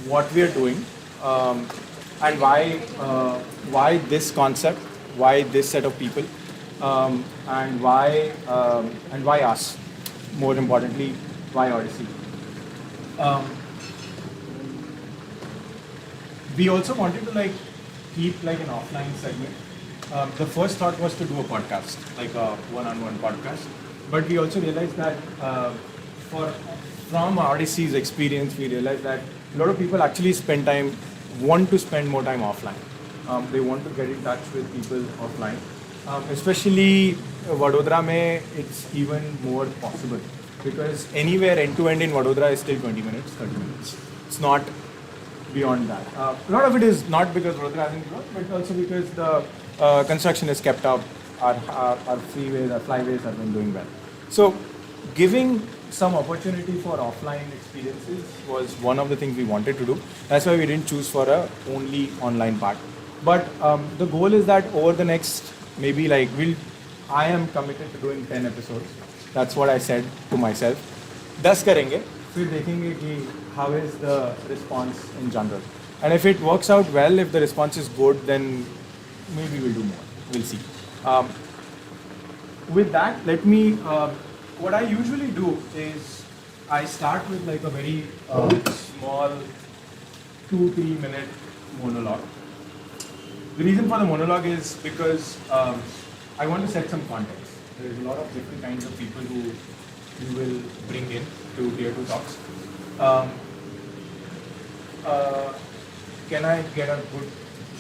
what we are doing, and why this concept, why this set of people, and why us. More importantly, why Odyssey. Um, we also wanted to keep like an offline segment. The first thought was to do a podcast, like a one-on-one podcast. But we also realized that for from Odyssey's experience, we realized that a lot of people actually want to spend more time offline. They want to get in touch with people offline. Especially Vadodara mein, it's even more possible because anywhere end-to-end in Vadodara is still 20 minutes, 30 minutes. It's not beyond that. A lot of it is not because Vadodara hasn't grown, but also because the construction is kept up, our freeways, our flyways have been doing well. So giving some opportunity for offline experiences was one of the things we wanted to do. That's why we didn't choose for a only online part. But the goal is that over the next, maybe I am committed to doing 10 episodes. That's what I said to myself. 10 करेंगे, फिर देखेंगे कि how is the response in general. And if it works out well, if the response is good, then maybe we'll do more. We'll see. With that, let me, what I usually do is I start with like a very small 2-3 minute monologue. The reason for the monologue is because I want to set some context. There's a lot of different kinds of people who you will bring in to Tier2Talks. Can I get a good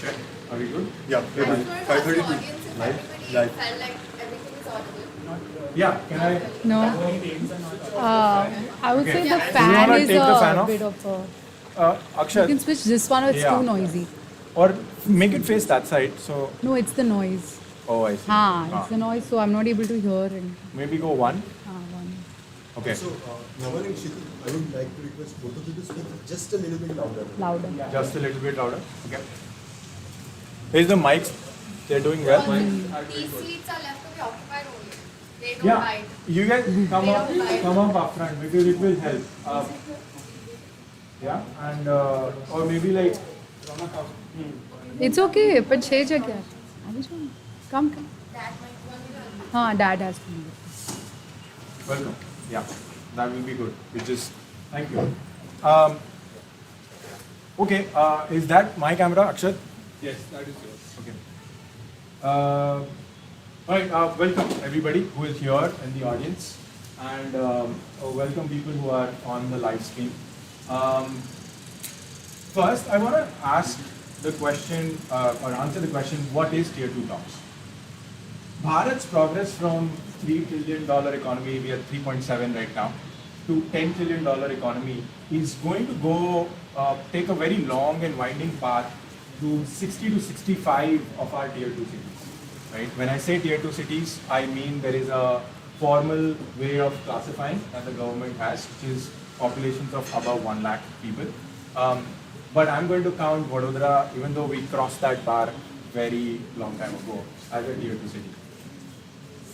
check? Are we good? Yeah, I just wanted to ask the 5:32. audience if everybody Live. felt like everything is audible. Yeah, can I? No. I would Okay. say the Do you fan wanna is take the fan a off? bit of a... You Akshat, can switch this one or it's Yeah. too noisy. or make it face that side. So, No, it's the noise. oh, I see. It's the noise, so I'm not able to hear. And, Maybe go one. one. Okay. So, Naval and Kshiti, I would like to request both of you to speak just a little bit louder. Louder. Just a little bit louder. Okay. Here's the mics. They're doing well. These seats are left to be occupied only. They don't Yeah. bite. You guys come up front because it will help. Yeah, and or maybe like. It's okay, but छह जगह है. अभी जो come. That might want to हाँ, dad has to be. Welcome. Yeah, that will be good. We just thank you. Okay, is that my camera, Akshat? Yes, that is yours. Okay. All right. Welcome everybody who is here in the audience, and welcome people who are on the live stream. First, I want to ask the question or answer the question: what is Tier2Talks? Bharat's progress from $3 trillion economy, we are 3.7 right now, to $10 trillion economy is going to go take a very long and winding path to 60 to 65 of our Tier 2 cities. Right? When I say Tier 2 cities, I mean there is a formal way of classifying that the government has, which is populations of above 1 lakh people. But I'm going to count Vadodara, even though we crossed that bar very long time ago, as a Tier 2 city.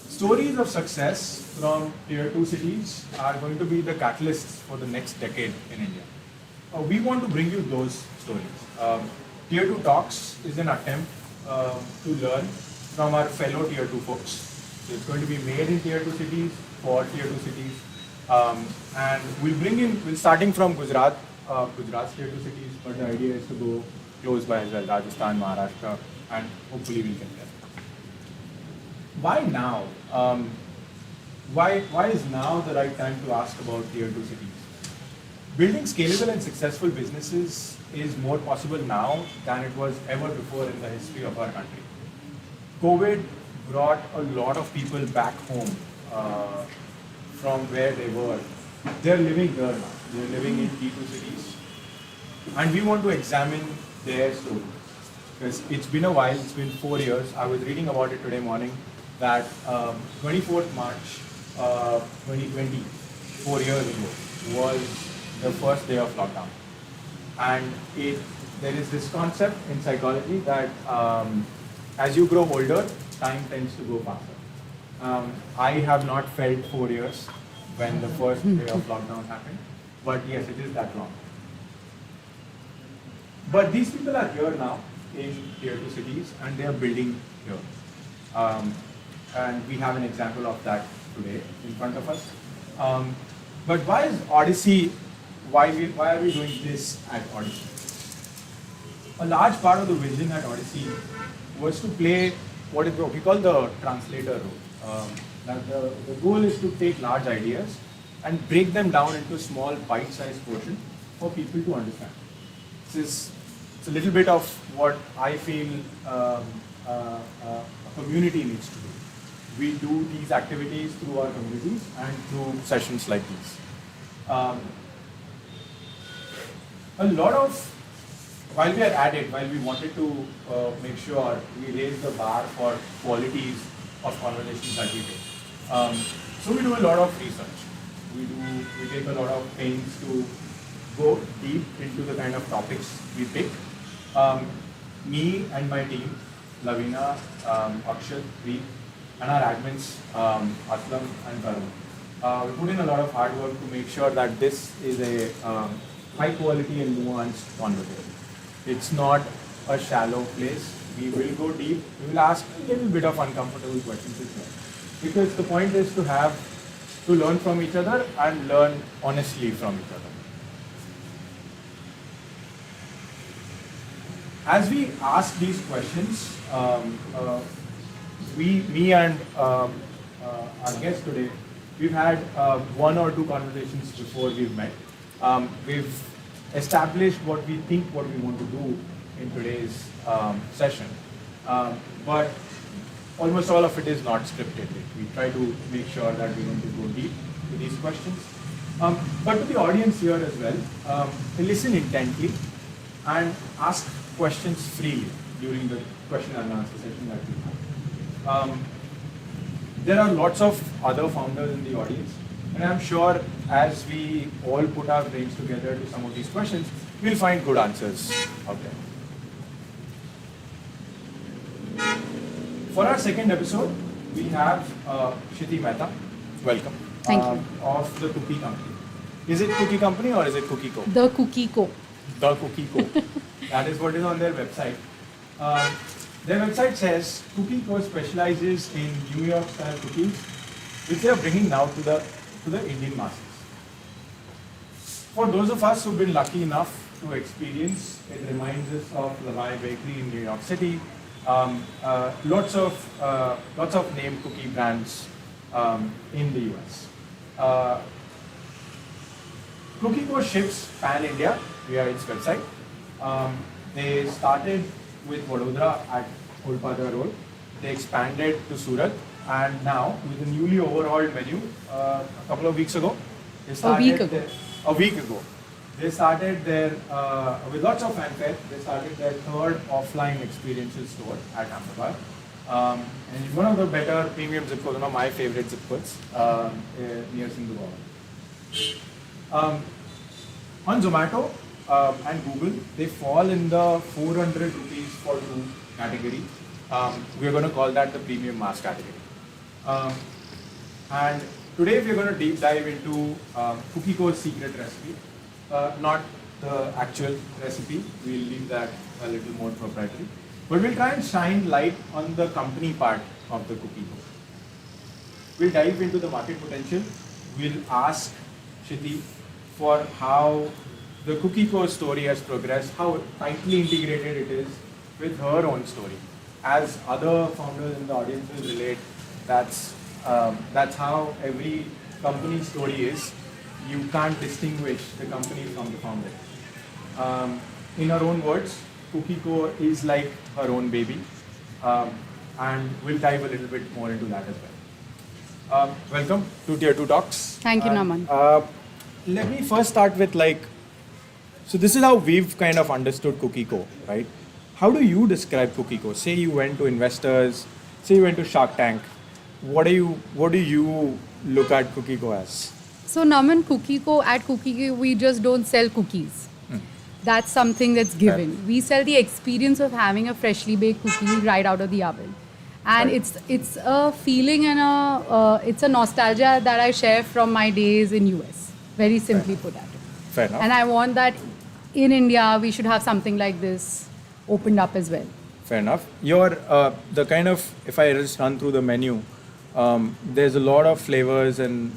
Stories of success from Tier 2 cities are going to be the catalysts for the next decade in India. We want to bring you those stories. Tier2Talks is an attempt to learn from our fellow Tier 2 folks. So it's going to be made in Tier 2 cities, for Tier 2 cities. And we're starting from Gujarat's Tier 2 cities, but the idea is to go close by as well, Rajasthan, Maharashtra, and hopefully we'll get there. Why now? Why is now the right time to ask about Tier 2 cities? Building scalable and successful businesses is more possible now than it was ever before in the history of our country. COVID brought a lot of people back home from where they were. They're living here now. They're living in Tier 2 cities. And we want to examine their stories. Because it's been a while, it's been 4 years. I was reading about it today morning that 24th March 2020, 4 years ago, was the first day of lockdown. And there is this concept in psychology that as you grow older, time tends to go faster. I have not felt 4 years when the first day of lockdown happened, but yes, it is that long. But these people are here now in tier 2 cities and they are building here. And we have an example of that today in front of us. But why is Odyssey, why are we doing this at Odyssey? A large part of the vision at Odyssey was to play what we call the translator role. The goal is to take large ideas and break them down into small bite-sized portions for people to understand. It's a little bit of what I feel a community needs to do. We do these activities through our communities and through sessions like these. A lot of, while we are at it, while we wanted to make sure we raise the bar for qualities of conversations that we take. So we do a lot of research. We take a lot of pains to go deep into the kind of topics we pick. Me and my team, Lavina, Akshat, Preet, and our admins, Aslam and Karun, we put in a lot of hard work to make sure that this is a high quality and nuanced conversation. It's not a shallow place. We will go deep. We will ask a little bit of uncomfortable questions as well. Because the point is to learn from each other and learn honestly from each other. As we ask these questions, me and our guest today, we've had one or two conversations before we've met. We've established what we think, what we want to do in today's session. But almost all of it is not scripted. We try to make sure that we want to go deep to these questions. But to the audience here as well, listen intently and ask questions freely during the question and answer session that we have. There are lots of other founders in the audience, and I'm sure as we all put our brains together to some of these questions, we'll find good answers out there. For our second episode, we have Kshiti Mehta. Welcome. Thank you. Of the Cookie Company. Is it Cookie Company or is it Cookie Co? The Cookie Co. The Cookie Co. That is what is on their website. Their website says Cookie Co specializes in New York style cookies, which they are bringing now to the Indian masses. For those of us who've been lucky enough to experience, it reminds us of Lavai Bakery in New York City. Lots of named cookie brands in the US. Cookie Co ships pan India via its website. They started with Vadodara at Old Padra Road. They expanded to Surat, and now with a newly overhauled menu a couple of weeks ago. A week ago. They started their, with lots of fanfare, they started their third offline experiential store at Ahmedabad. And one of the better premium zip codes, one of my favorite zip codes, near Sindhu. On Zomato and Google, they fall in the 400 rupees for two category. We're going to call that the premium mass category. And today we're going to deep dive into Cookie Co's secret recipe. Not the actual recipe, we'll leave that a little more proprietary. But we'll try and shine light on the company part of the Cookie Co. We'll dive into the market potential. We'll ask Kshiti for how the Cookie Co story has progressed, how tightly integrated it is with her own story. As other founders in the audience will relate, that's how every company story is. You can't distinguish the company from the founder. In her own words, Cookie Co is like her own baby, and we'll dive a little bit more into that as well. Welcome to Tier2Talks. Thank you, Naman. Let me first start with so this is how we've kind of understood Cookie Co, right? How do you describe Cookie Co? Say you went to investors, say you went to Shark Tank. What do you look at Cookie Co as? So Naman, at Cookie Co, we just don't sell cookies. That's something that's given. Right. We sell the experience of having a freshly baked cookie right out of the oven. And Right. it's a feeling and it's a nostalgia that I share from my days in US. Very simply put at it. Fair enough. And I want that in India, we should have something like this opened up as well. Fair enough. Your the kind of, if I just run through the menu, there's a lot of flavors and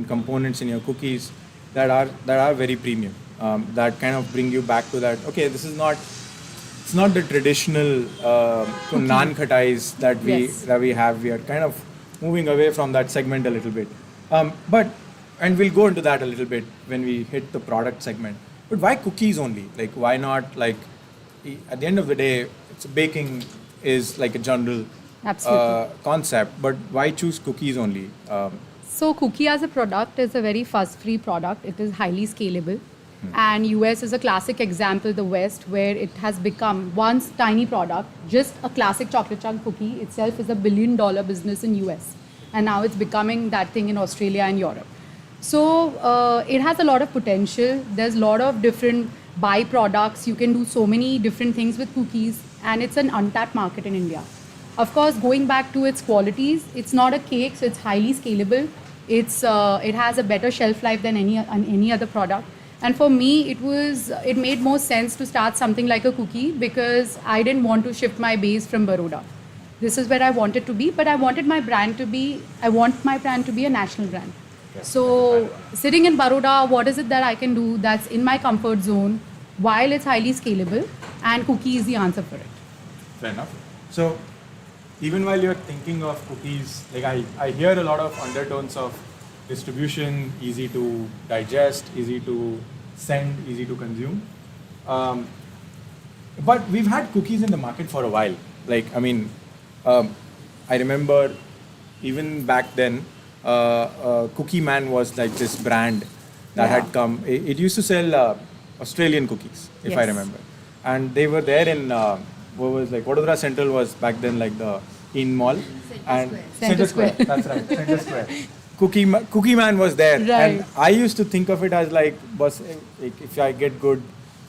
components in your cookies that are very premium. That kind of bring you back to that. Okay, this is not. It's not the traditional Nankhatais that we have. We are kind of moving away from that segment a little bit. And we'll go into that a little bit when we hit the product segment. But why cookies only? Like, why not, like, at the end of the day, baking is like a general concept, but why choose cookies only? So cookie as a product is a very fuss-free product. It is highly scalable. And US is a classic example, the West, where it has become once tiny product, just a classic chocolate chunk cookie itself is $1 billion business in US. And now it's becoming that thing in Australia and Europe. So it has a lot of potential. There's a lot of different byproducts. You can do so many different things with cookies, and it's an untapped market in India. Of course, going back to its qualities, it's not a cake, so it's highly scalable. It has a better shelf life than any other product. And for me, it made more sense to start something like a cookie because I didn't want to shift my base from Baroda. This is where I wanted to be, but I want my brand to be a national brand. Yes. So sitting in Baroda, what is it that I can do that's in my comfort zone while it's highly scalable, and cookie is the answer for it. Fair enough. So even while you're thinking of cookies, like I hear a lot of undertones of distribution, easy to digest, easy to send, easy to consume. But we've had cookies in the market for a while. Like, I mean, I remember even back then, Cookie Man was like this brand that had come. It used to sell Australian cookies, if I remember. And they were there in, Vadodara Central was back then like the in mall. Center Square. That's right, Center Square. Cookie Man was there, and I used to think of it as like, if I get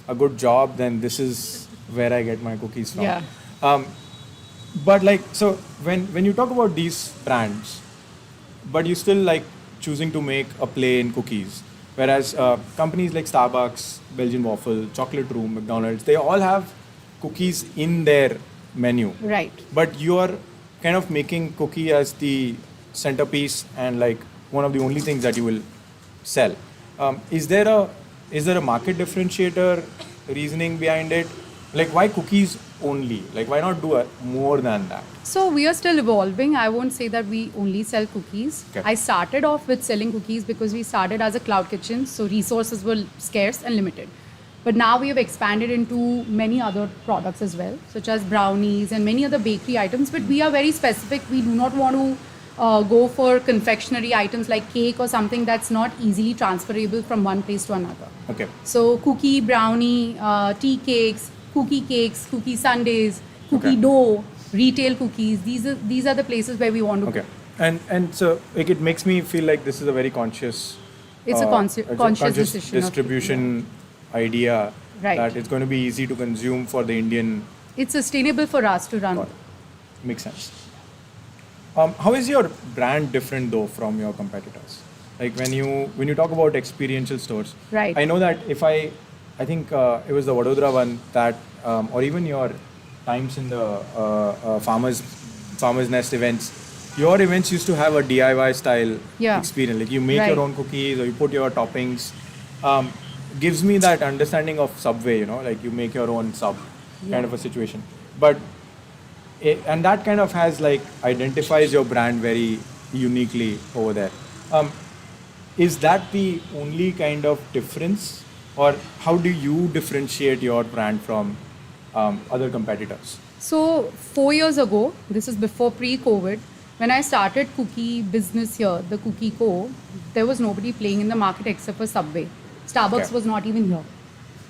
a good job, then this is where I get my cookies from. Yeah. But like, so when you talk about these brands, but you still like choosing to make a play in cookies, whereas companies like Starbucks, Belgian Waffle, Chocolate Room, McDonald's, they all have cookies in their menu. Right. But you are kind of making cookie as the centerpiece and like one of the only things that you will sell. Is there a market differentiator reasoning behind it? Like, why cookies only? Like, why not do more than that? So we are still evolving. I won't say that we only sell cookies. Okay. I started off with selling cookies because we started as a cloud kitchen, so resources were scarce and limited. But now we have expanded into many other products as well, such as brownies and many other bakery items. But we are very specific. We do not want to go for confectionery items like cake or something that's not easily transferable from one place to another. Okay. So cookie, brownie, tea cakes, cookie sundaes, cookie dough, retail cookies. These are the places where we want to go. And so like, it makes me feel like this is a very conscious. It's a conscious decision. Distribution idea. Right. That it's going to be easy to consume for the Indian. It's sustainable for us to run. Makes sense. How is your brand different though from your competitors? Like when you talk about experiential stores, right? I know that I think it was the Vadodara one that, or even your times in the Farmers Nest events, your events used to have a DIY style experience. Like you make your own cookies or you put your toppings. Gives me that understanding of Subway, like you make your own sub kind of a situation. But and that kind of has like identifies your brand very uniquely over there. Is that the only kind of difference, or how do you differentiate your brand from other competitors? So 4 years ago, this is before pre-COVID, when I started cookie business here, the Cookie Co, there was nobody playing in the market except for Subway. Starbucks was not even here.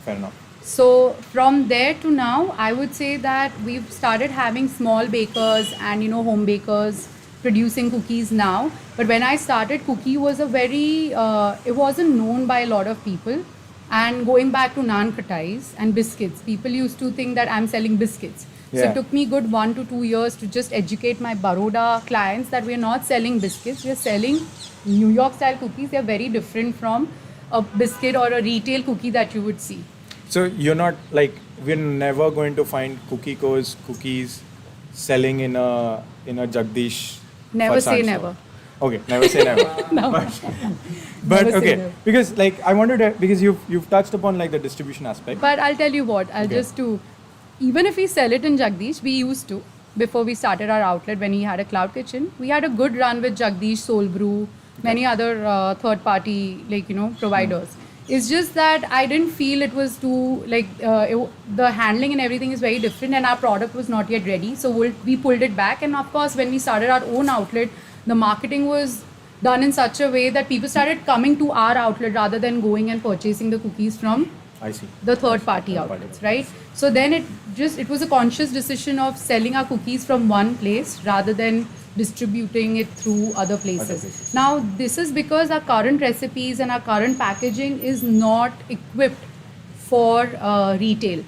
Fair enough. So from there to now, I would say that we've started having small bakers and home bakers producing cookies now. But when I started, cookie was it wasn't known by a lot of people. And going back to Nankhatais and biscuits, people used to think that I'm selling biscuits. So it took me good 1 to 2 years to just educate my Baroda clients that we're not selling biscuits, we're selling New York style cookies. They're very different from a biscuit or a retail cookie that you would see. So you're not like, we're never going to find Cookie Co's cookies selling in a Jagdish. Never say Farsand never. store. Okay, never say never. No. But Never say okay, never. because like I wanted to, because you've touched upon like the distribution aspect. But I'll tell you what, Okay. even if we sell it in Jagdish, we used to, before we started our outlet, when we had a cloud kitchen, we had a good run with Jagdish, Soul Brew, many other third party, providers. It's just that I didn't feel it was too, the handling and everything is very different and our product was not yet ready. So we pulled it back. And of course, when we started our own outlet, the marketing was done in such a way that people started coming to our outlet rather than going and purchasing the cookies from I see. the third party outlets, right? So then it was a conscious decision of selling our cookies from one place rather than distributing it through other places. Now this is because our current recipes and our current packaging is not equipped for retail.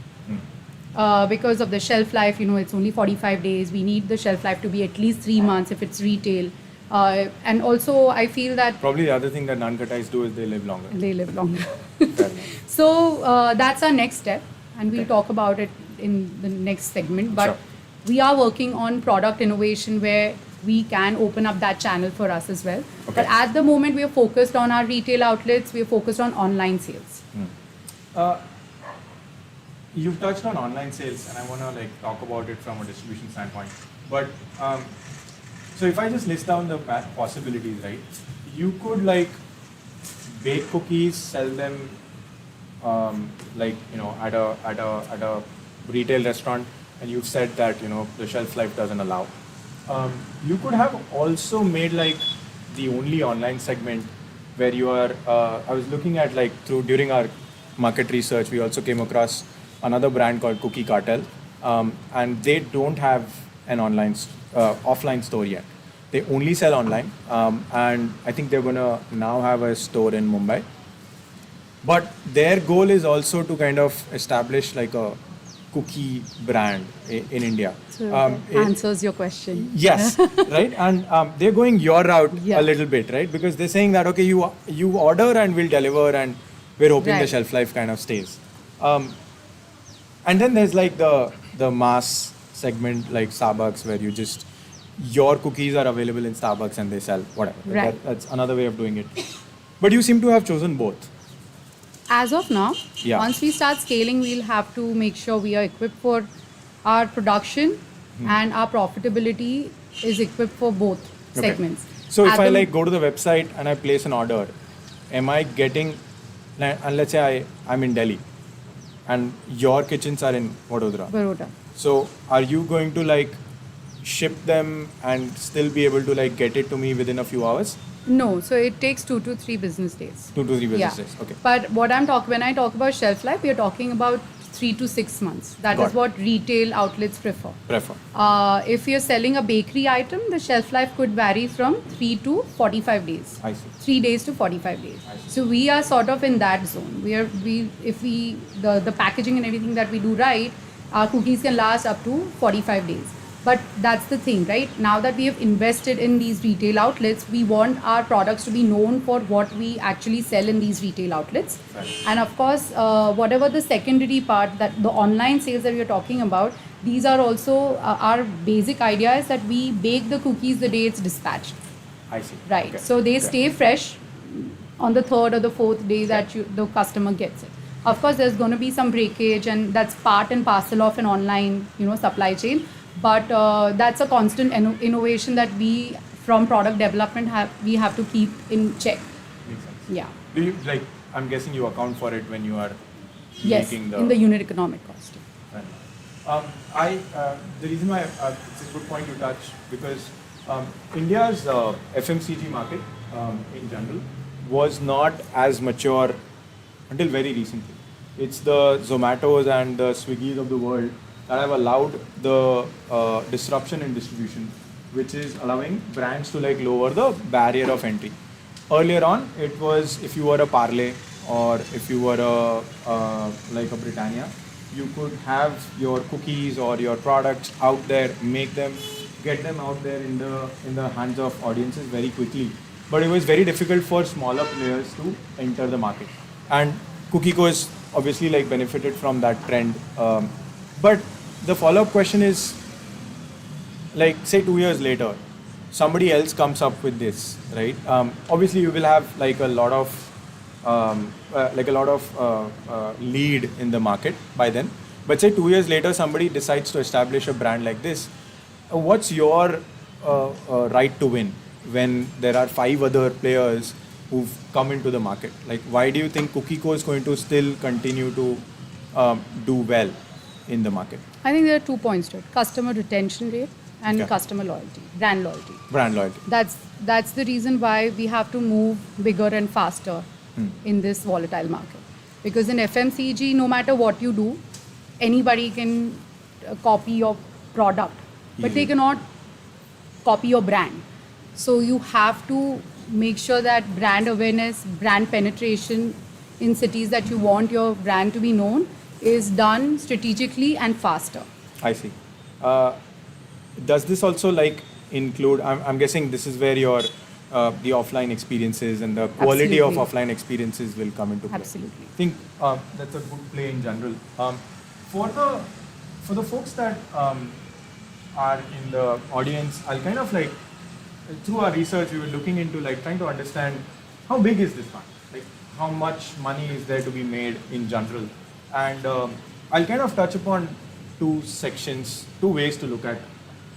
Because of the shelf life, it's only 45 days. We need the shelf life to be at least 3 months if it's retail. And also I feel that Probably the other thing that Nankhatais do is they live longer. they live longer. Fair enough. So that's our next step, and we'll talk about it in the next segment. But Sure. we are working on product innovation where we can open up that channel for us as well. Okay. But at the moment, we are focused on our retail outlets. We are focused on online sales. You've touched on online sales, and I want to talk about it from a distribution standpoint. But so if I just list down the possibilities, right? You could bake cookies, sell them, at a retail restaurant, and you've said that the shelf life doesn't allow. You could have also made the only online segment where you are. I was looking at during our market research, we also came across another brand called Cookie Cartel, and they don't have an offline store yet. They only sell online, and I think they're gonna now have a store in Mumbai. But their goal is also to kind of establish a cookie brand in India. So It- answers your question. Yes, right, and they're going your route Yeah. a little bit, right? Because they're saying that okay, you order and we'll deliver, and we're hoping the Right. shelf life kind of stays. And then there's the mass segment like Starbucks, where your cookies are available in Starbucks and they sell whatever. Right. That's another way of doing it. But you seem to have chosen both. As of now, Yeah. once we start scaling, we'll have to make sure we are equipped for our production and our profitability is equipped for both Okay. segments. So if At I the- go to the website and I place an order, am I getting, and let's say I'm in Delhi and your kitchens are in Vadodara. Baroda. So are you going to ship them and still be able to get it to me within a few hours? No, so it takes 2 to 3 business days. 2 to 3 business Yeah. days. Okay. But when I talk about shelf life, we are talking about 3 to 6 months. That Got is it. what retail outlets prefer. Prefer. If you're selling a bakery item, the shelf life could vary from 3 to 45 days. I see. 3 days to 45 days. I see. So we are sort of in that zone. The packaging and everything that we do right, our cookies can last up to 45 days. But that's the thing, right? Now that we have invested in these retail outlets, we want our products to be known for what we actually sell in these retail outlets. Right. And of course, whatever the secondary part, that the online sales that we are talking about, these are also our basic idea is that we bake the cookies the day it's dispatched. I see. Right. Okay. So they Okay. stay fresh on the third or the fourth day that the customer gets it. Of course, there's going to be some breakage, and that's part and parcel of an online, supply chain. But that's a constant innovation that we, from product development, we have to keep in check. Makes sense. Yeah. Do you I'm guessing you account for it when you are Yes. making In the unit economic cost. The reason why it's a good point you touch, because India's FMCG market in general was not as mature until very recently. It's the Zomatos and the Swiggis of the world that have allowed the disruption in distribution, which is allowing brands to lower the barrier of entry. Earlier on, it was if you were a Parle or if you were a Britannia, you could have your cookies or your products out there, make them, get them out there in the hands of audiences very quickly, but it was very difficult for smaller players to enter the market. And CookieCo has obviously like benefited from that trend. But the follow-up question is, like say 2 years later, somebody else comes up with this, right? Obviously, you will have like a lot of lead in the market by then. But say 2 years later, somebody decides to establish a brand like this. What's your right to win when there are 5 other players who've come into the market? Like, why do you think CookieCo is going to still continue to do well in the market? I think there are 2 points to it: customer retention rate and Okay. customer loyalty, brand loyalty. Brand loyalty. That's the reason why we have to move bigger and faster in this volatile market. Because in FMCG, no matter what you do, anybody can copy your product, but they Easily. cannot copy your brand. So you have to make sure that brand awareness, brand penetration in cities that you want your brand to be known is done strategically and faster. I see. Does this also like include? I'm guessing this is where your the offline experiences and the quality of Absolutely. offline experiences will come into play. Absolutely. I think that's a good play in general. For the folks that are in the audience, I'll kind of like through our research we were looking into like trying to understand how big is this market, like how much money is there to be made in general, and I'll kind of touch upon 2 sections, 2 ways to look at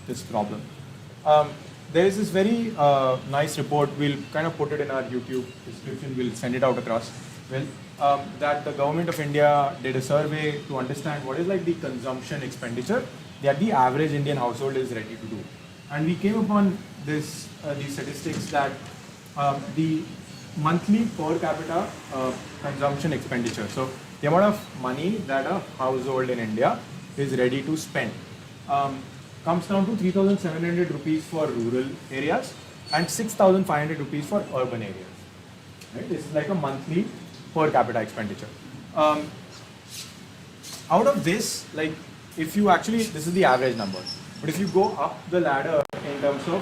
this problem. There is this very nice report, we'll kind of put it in our YouTube description, we'll send it out across, that the government of India did a survey to understand what is like the consumption expenditure that the average Indian household is ready to do. And we came upon these statistics that the monthly per capita consumption expenditure, so the amount of money that a household in India is ready to spend, comes down to 3,700 rupees for rural areas and 6,500 rupees for urban areas. Right? This is like a monthly per capita expenditure. Out of this, like if you actually, this is the average number, but if you go up the ladder in terms of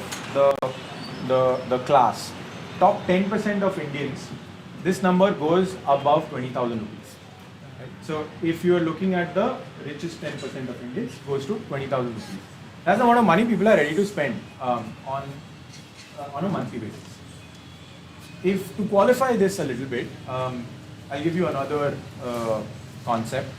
the class, top 10% of Indians, this number goes above 20,000 rupees. Right? So if you are looking at the richest 10% of Indians, goes to 20,000 rupees. That's the amount of money people are ready to spend on a monthly basis. If to qualify this a little bit, I'll give you another concept.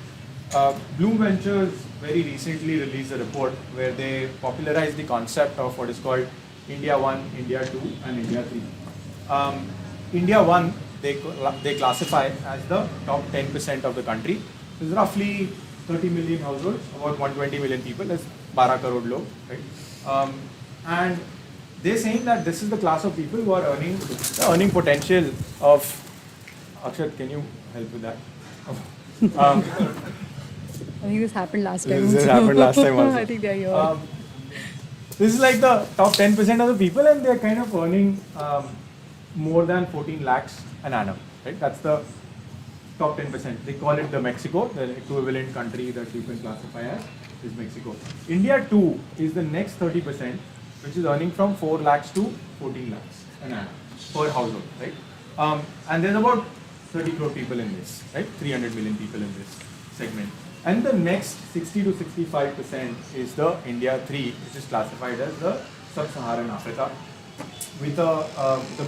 Bloom Ventures very recently released a report where they popularized the concept of what is called India 1, India 2 and India 3. India 1, they classify as the top 10% of the country. It's roughly 30 million households, about 120 million people, that's 12 crore log, right? And they're saying that this is the class of people who are earning the earning potential of. Akshat, can you help with that? I think this happened last time. This happened last time also. I think they're here. This is like the top 10% of the people, and they're kind of earning more than 14 lakhs an annum, right? That's the top 10%. They call it the Mexico, the equivalent country that you can classify as is Mexico. India 2 is the next 30%, which is earning from 4 lakhs to 14 lakhs an annum per household, right? And there's about 30 crore people in this, right? 300 million people in this segment. And the next 60 to 65% is the India 3, which is classified as the Sub-Saharan Africa, with a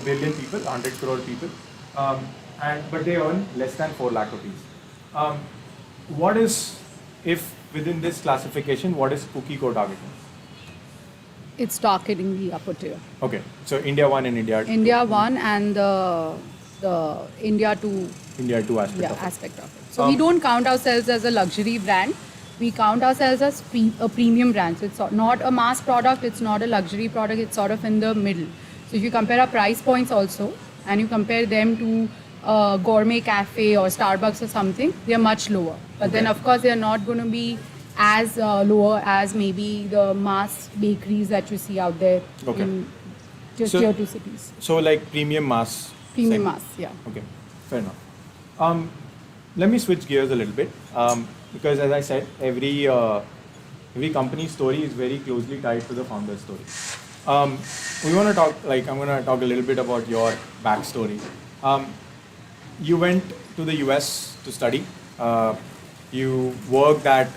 billion people, 100 crore people, but they earn less than 4 lakh rupees. What is, if within this classification, what is CookieCo targeting? It's targeting the upper tier. Okay, so India 1 and India 2. India 1 and the India 2 India 2 aspect yeah, of it. aspect of it. So we don't count ourselves as a luxury brand. We count ourselves as a premium brand. So it's not a mass product, it's not a luxury product, it's sort of in the middle. So if you compare our price points also, and you compare them to a gourmet cafe or Starbucks or something, they are much lower. But then of course they are not going to be as lower as maybe the mass bakeries that you see out there in just So- tier 2 cities. So like premium mass. Premium segment. mass, yeah. Okay, fair enough. Let me switch gears a little bit because, as I said, every company's story is very closely tied to the founder's story. We want to talk, like, I'm going to talk a little bit about your backstory. You went to the US to study. You worked at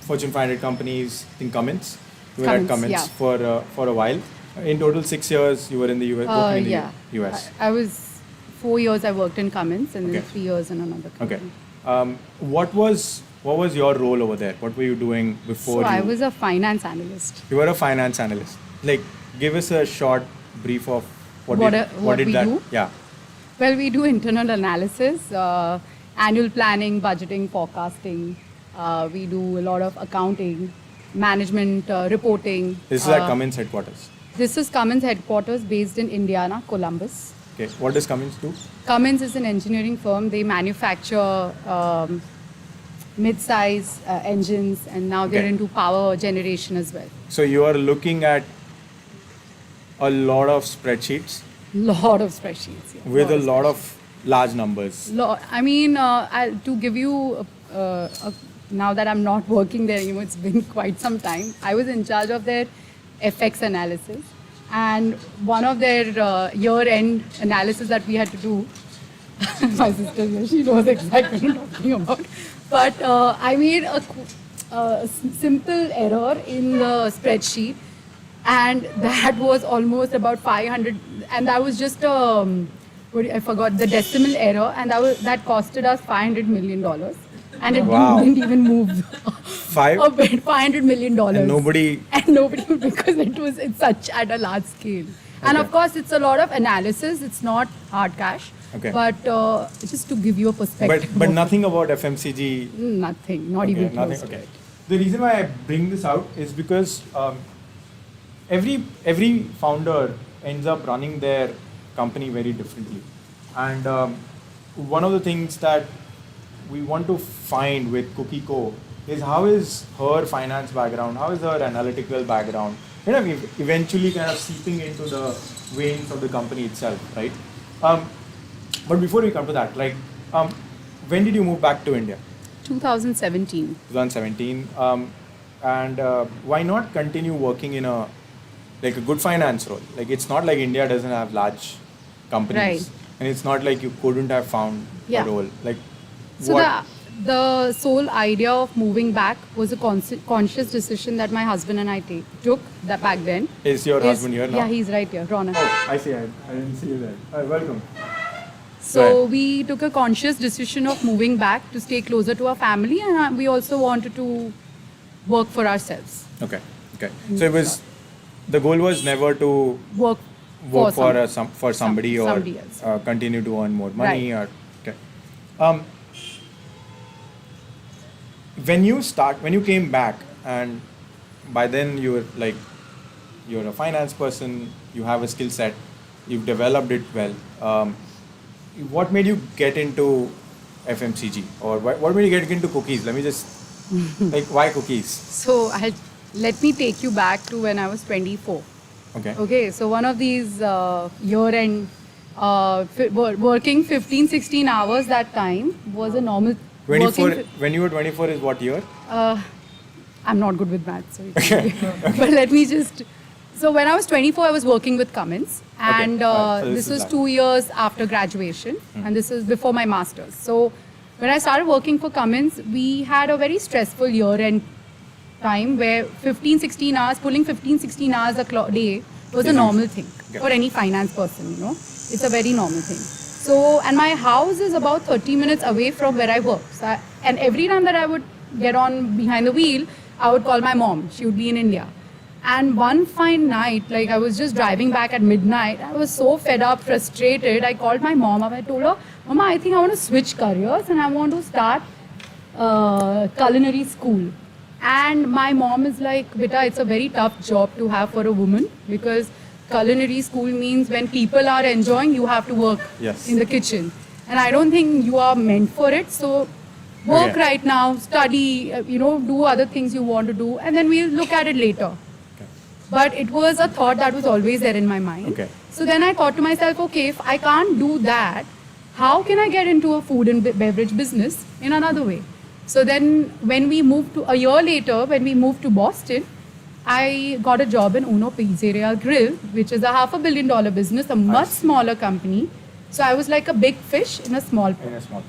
Fortune 500 companies in Cummins. You were at Cummins Yeah. for a while. In total, 6 years you were in the US, working in Yeah. the US. I was 4 years I worked in Cummins and then Okay. 3 years in another company. Okay. What was your role over there? What were you doing before So you? I was a finance analyst. You were a finance analyst. Like, give us a short brief of what What did we that? do? Yeah. Well, we do internal analysis, annual planning, budgeting, forecasting. We do a lot of accounting, management, reporting. This is at Cummins headquarters. This is Cummins headquarters based in Indiana, Columbus. Okay. What does Cummins do? Cummins is an engineering firm. They manufacture mid-size engines, and now they're Okay. into power generation as well. So you are looking at a lot of spreadsheets Lot of spreadsheets. Yeah. with a lot of large numbers. I mean, to give you, now that I'm not working there anymore, it's been quite some time. I was in charge of their FX analysis, and one of their year-end analysis that we had to do. My sister here, she knows exactly what I'm talking about. But I made a simple error in the spreadsheet, and that was almost about 500, and that was just I forgot the decimal error, and that costed us $500 million, and it Wow. didn't even move Five. a bit, $500 million. And nobody. Because it's such at a large scale. And Okay. of course, it's a lot of analysis. It's not hard cash. Okay. But just to give you a perspective. But of- nothing about FMCG. Nothing. Not Okay, even close nothing. to Okay. it. The reason why I bring this out is because every founder ends up running their company very differently, and one of the things that we want to find with Cookie Co is how is her finance background, how is her analytical background, eventually kind of seeping into the veins of the company itself, right? But before we come to that, like, when did you move back to India? 2017. 2017, and why not continue working in a good finance role? Like, it's not like India doesn't have large companies, Right. and it's not like you couldn't have found Yeah. a role. Like, So the sole idea of moving back was a conscious decision that my husband and I took that back then. Is your husband here now? Yeah, he's right here, Ronak. Oh, I see. I didn't see you there. Welcome. So Right. we took a conscious decision of moving back to stay closer to our family, and we also wanted to work for ourselves. Okay. So it was, the goal was never to Work work for some- somebody or somebody else. continue to earn more money Right. or okay. When you came back, and by then you're a finance person, you have a skill set, you've developed it well. What made you get into FMCG, or what made you get into cookies? Let me just why cookies? So let me take you back to when I was 24. Okay. Okay, so one of these year-end, working 15, 16 hours that time was a normal. 24. working When you were 24 is what year? I'm not good with maths, sorry. But let me just. So when I was 24, I was working with Cummins, and So this is was that. 2 years after graduation, and this is before my masters. So when I started working for Cummins, we had a very stressful year-end time where 15, 16 hours, pulling 15, 16 hours a day was a normal thing for any finance person, It's a very normal thing. So, and my house is about 30 minutes away from where I work. So and every time that I would get on behind the wheel, I would call my mom. She would be in India. And one fine night, I was just driving back at midnight, I was so fed up, frustrated. I called my mom up. I told her, Mama, I think I want to switch careers and I want to start culinary school. And my mom is like, Beta, it's a very tough job to have for a woman, because culinary school means when people are enjoying, you have to work Yes. in the kitchen. And I don't think you are meant for it. So work Okay. right now, study, do other things you want to do, and then we'll look at it later. Okay. But it was a thought that was always there in my mind. Okay. So then I thought to myself, okay, if I can't do that, how can I get into a food and beverage business in another way? So then when we moved to, a year later, when we moved to Boston, I got a job in Uno Pizzeria Grill, which is a $500 million business, a much smaller company. So I was like a big fish in a small pond. In a small.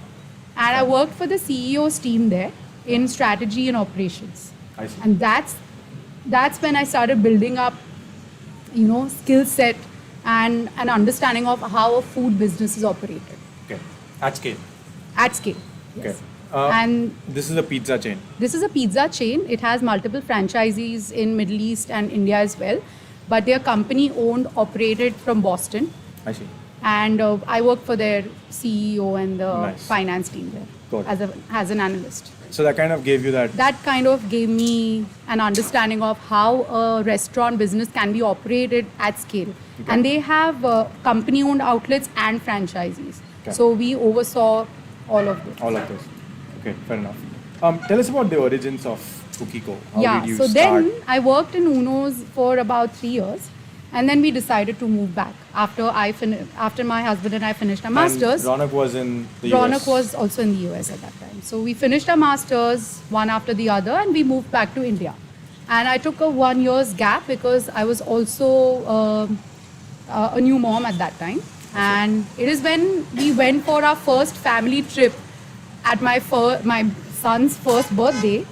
And I worked for the CEO's team there in strategy and operations. I see. And that's when I started building up, skill set and an understanding of how a food business is operated Okay. At scale. at scale. Yes. Okay. And This is a pizza chain. this is a pizza chain. It has multiple franchisees in Middle East and India as well. But they're company owned, operated from Boston. I see. And I work for their CEO and the Nice. finance team there Got it. as an analyst. So that kind of gave you that. That kind of gave me an understanding of how a restaurant business can be operated at scale. Okay. And they have company-owned outlets and franchisees. Okay. So we oversaw all of this. All of this. Okay, fair enough. Tell us about the origins of Cookieco. How did you so start? then I worked in Uno's for about 3 years. And then we decided to move back after my husband and I finished our masters. And Ronak was in the Ronak US. was also in the US at that time. So we finished our masters one after the other and we moved back to India. And I took a 1 year's gap because I was also a new mom at that time. And it is when we went for our first family trip at my son's first birthday.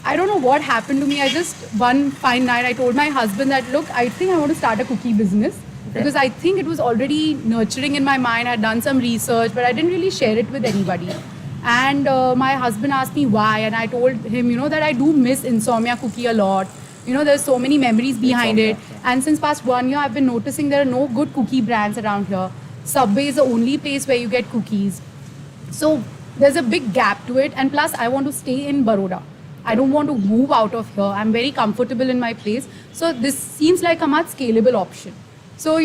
I don't know what happened to me. I just, one fine night, I told my husband that, look, I think I want to start a cookie business. Okay. Because I think it was already nurturing in my mind. I had done some research, but I didn't really share it with anybody. And my husband asked me why. And I told him, that I do miss Insomnia cookie a lot. There's so many memories behind it. Insomnia, And since past 1 year, I've been noticing there are no good cookie brands around here. Subway is the only place where you get cookies. So there's a big gap to it. And plus, I want to stay in Baroda. I don't want to move out of here. I'm very comfortable in my place. So this seems like a much scalable option. So,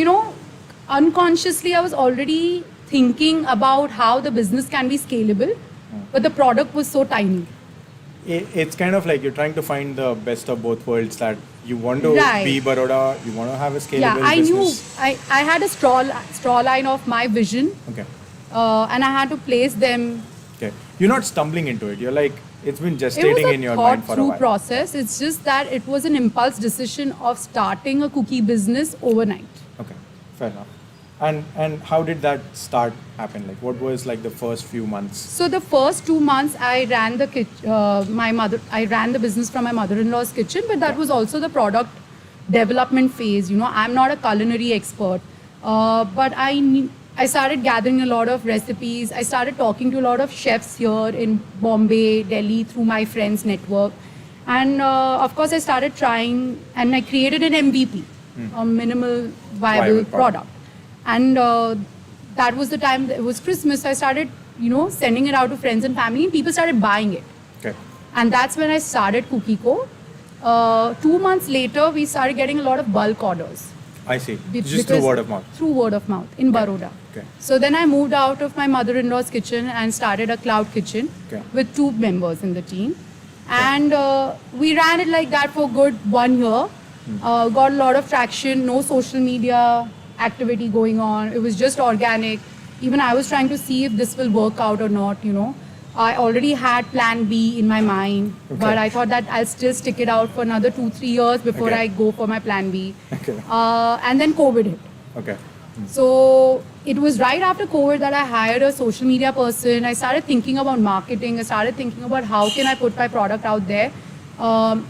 unconsciously, I was already thinking about how the business can be scalable, but the product was so tiny. It's kind of like you're trying to find the best of both worlds, that you want to Right. be Baroda, you want to have a scalable Yeah, I business. knew I had a straw line of my vision, Okay. and I had to place them. Okay. You're not stumbling into it. You're like, it's been It was gestating a in your thought mind for a through while. process. It's just that it was an impulse decision of starting a cookie business overnight. Okay, fair enough. And how did that start happen? Like, what was like the first few months? So the first 2 months, I ran I ran the business from my mother-in-law's kitchen, but that was also the product development phase. I'm not a culinary expert, but I started gathering a lot of recipes. I started talking to a lot of chefs here in Bombay, Delhi through my friends' network, and of course I started trying, and I created an MVP, a minimal viable product. And that was the time, it was Christmas, so I started, sending it out to friends and family, and people started buying it. Okay. And that's when I started Cookieco. 2 months later, we started getting a lot of bulk orders. I see. Be- Just through because- word of mouth. Through word of mouth in Baroda. Okay. So then I moved out of my mother-in-law's kitchen and started a cloud kitchen Okay. with 2 members in the team. And we ran it like that for good 1 year. Got a lot of traction, no social media activity going on. It was just organic. Even I was trying to see if this will work out or not, I already had plan B in my mind, but I thought that I'll still stick it out for another 2-3 years before Okay. I go for my plan B. Okay. And then COVID hit. Okay. So it was right after COVID that I hired a social media person. I started thinking about marketing. I started thinking about how can I put my product out there.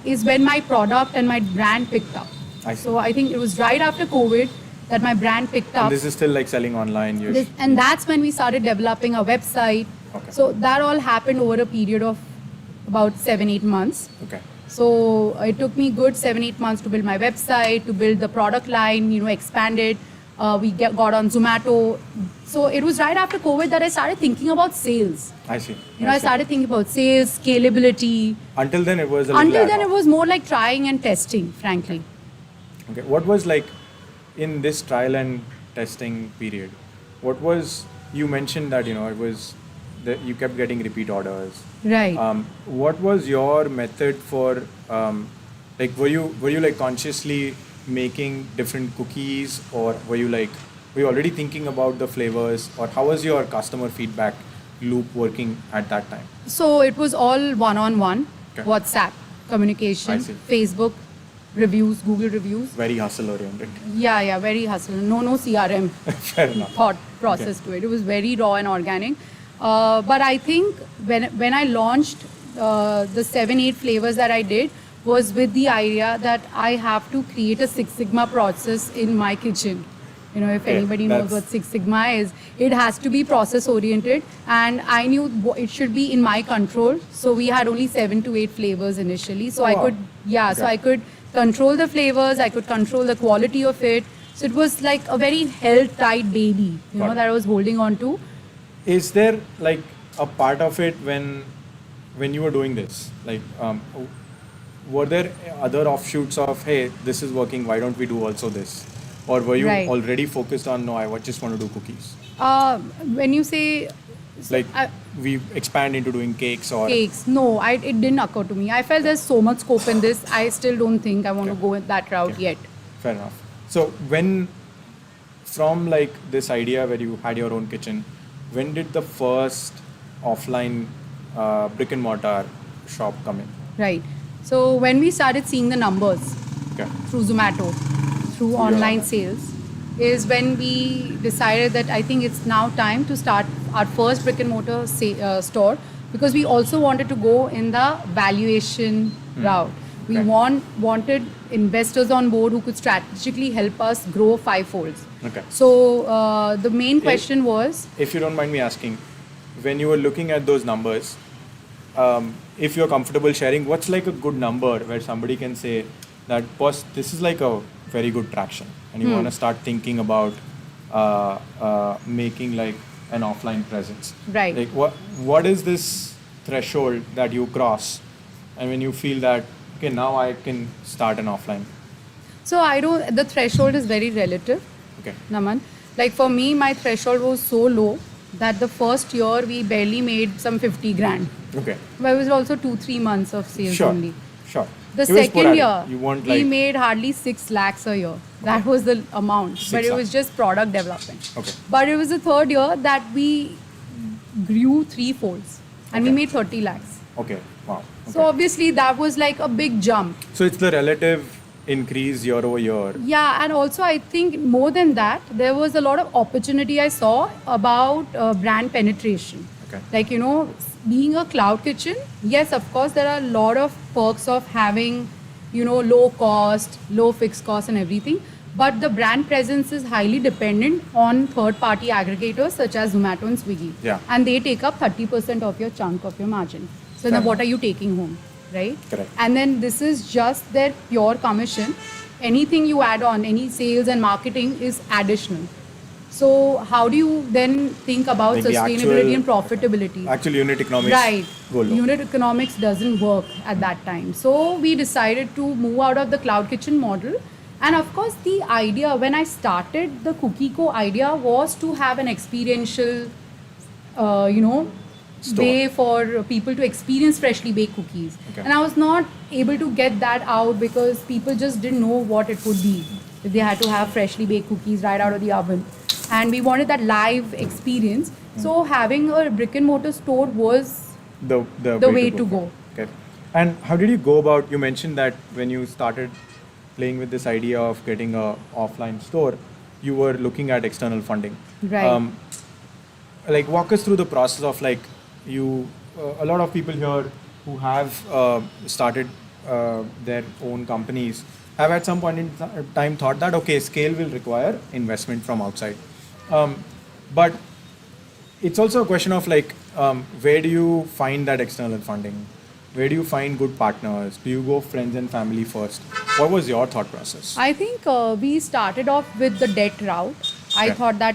Is when my product and my brand picked up. I see. So I think it was right after COVID that my brand picked up. And this is still like selling online. And that's when we started developing a website. Okay. So that all happened over a period of about 7-8 months. Okay. So it took me good 7-8 months to build my website, to build the product line, expand it. We got on Zomato. So it was right after COVID that I started thinking about sales. I see. I started thinking about sales, scalability. Until then, it was a little Until ad then, hoc. it was more like trying and testing, frankly. Okay. What was like in this trial and testing period? What was, you mentioned that it was that you kept getting repeat orders. Right. What was your method for like were you like consciously making different cookies, or were you already thinking about the flavors, or how was your customer feedback loop working at that time? So it was all one-on-one, Okay. WhatsApp I communication, see. Facebook, reviews, Google reviews. Very hustle oriented. Yeah, very hustle. No CRM Fair enough. thought process to it. It was very raw and organic. But I think when I launched the 7-8 flavors that I did was with the idea that I have to create a Six Sigma process in my kitchen. You know, if Okay, anybody knows that's- what Six Sigma is, it has to be process oriented, and I knew it should be in my control. So we had only 7 to 8 flavors initially. So I Wow. could, so Okay. I could control the flavors, I could control the quality of it. So it was like a very held tight baby, Got it. that I was holding on to. Is there like a part of it when you were doing this? Like, were there other offshoots of, hey, this is working, why don't we do also this? Or were you Right. already focused on, no, I just want to do cookies? When you say Like, we expand into doing cakes or... cakes, no, it didn't occur to me. I felt there's so much scope in this. I still don't think I want to go that route Okay. yet. Fair enough. So when, from like this idea where you had your own kitchen, when did the first offline brick and mortar shop come in? Right. So when we started seeing the numbers Okay. through Zomato, through your online online. sales, is when we decided that I think it's now time to start our first brick and mortar store, because we also wanted to go in the valuation route. We Okay. wanted investors on board who could strategically help us grow fivefolds. Okay. So the main question was, If you don't mind me asking, when you were looking at those numbers, if you're comfortable sharing, what's like a good number where somebody can say that, boss, this is like a very good traction, and you want to start thinking about making like an offline presence. Right. Like what is this threshold that you cross, and when you feel that, okay, now I can start an offline. so the threshold is very relative. Okay. Naman. Like for me, my threshold was so low that the first year we barely made some 50 grand. Okay. But it was also 2-3 months of sales Sure. only. Sure. The It was second sporadic. year, You want we like made hardly 6 lakhs a year. That was the amount. 6 But it lakhs. was just product development. Okay. But it was the third year that we grew 3 folds. And we Okay. made 30 lakhs. Okay. Wow. Okay. So obviously that was like a big jump. So it's the relative increase year over year. Yeah, and also I think more than that, there was a lot of opportunity I saw about brand penetration. Okay. Like, being a cloud kitchen, yes, of course, there are a lot of perks of having, low cost, low fixed cost and everything. But the brand presence is highly dependent on third-party aggregators such as Zomato and Swiggy. Yeah. And they take up 30% of your chunk of your margin. So Fair then what enough. are you taking home, right? Correct. And then this is just their pure commission. Anything you add on, any sales and marketing is additional. So how do you then think about Like the sustainability actual- and profitability? Actual unit economics Right. go low. Unit economics doesn't work at that time. So we decided to move out of the cloud kitchen model. And of course, the idea when I started the Cookie Co idea was to have an experiential, Store. way for people to experience freshly baked cookies. Okay. And I was not able to get that out because people just didn't know what it would be if they had to have freshly baked cookies right out of the oven. And we wanted that live experience. So having a brick and mortar store was the way to go. Okay. And how did you go about? You mentioned that when you started playing with this idea of getting a offline store, you were looking at external funding. Right. Like walk us through the process of like you. A lot of people here who have started their own companies have at some point in time thought that okay, scale will require investment from outside, but it's also a question of like where do you find that external funding? Where do you find good partners? Do you go friends and family first? What was your thought process? I think we started off with the debt route. I Okay. thought that,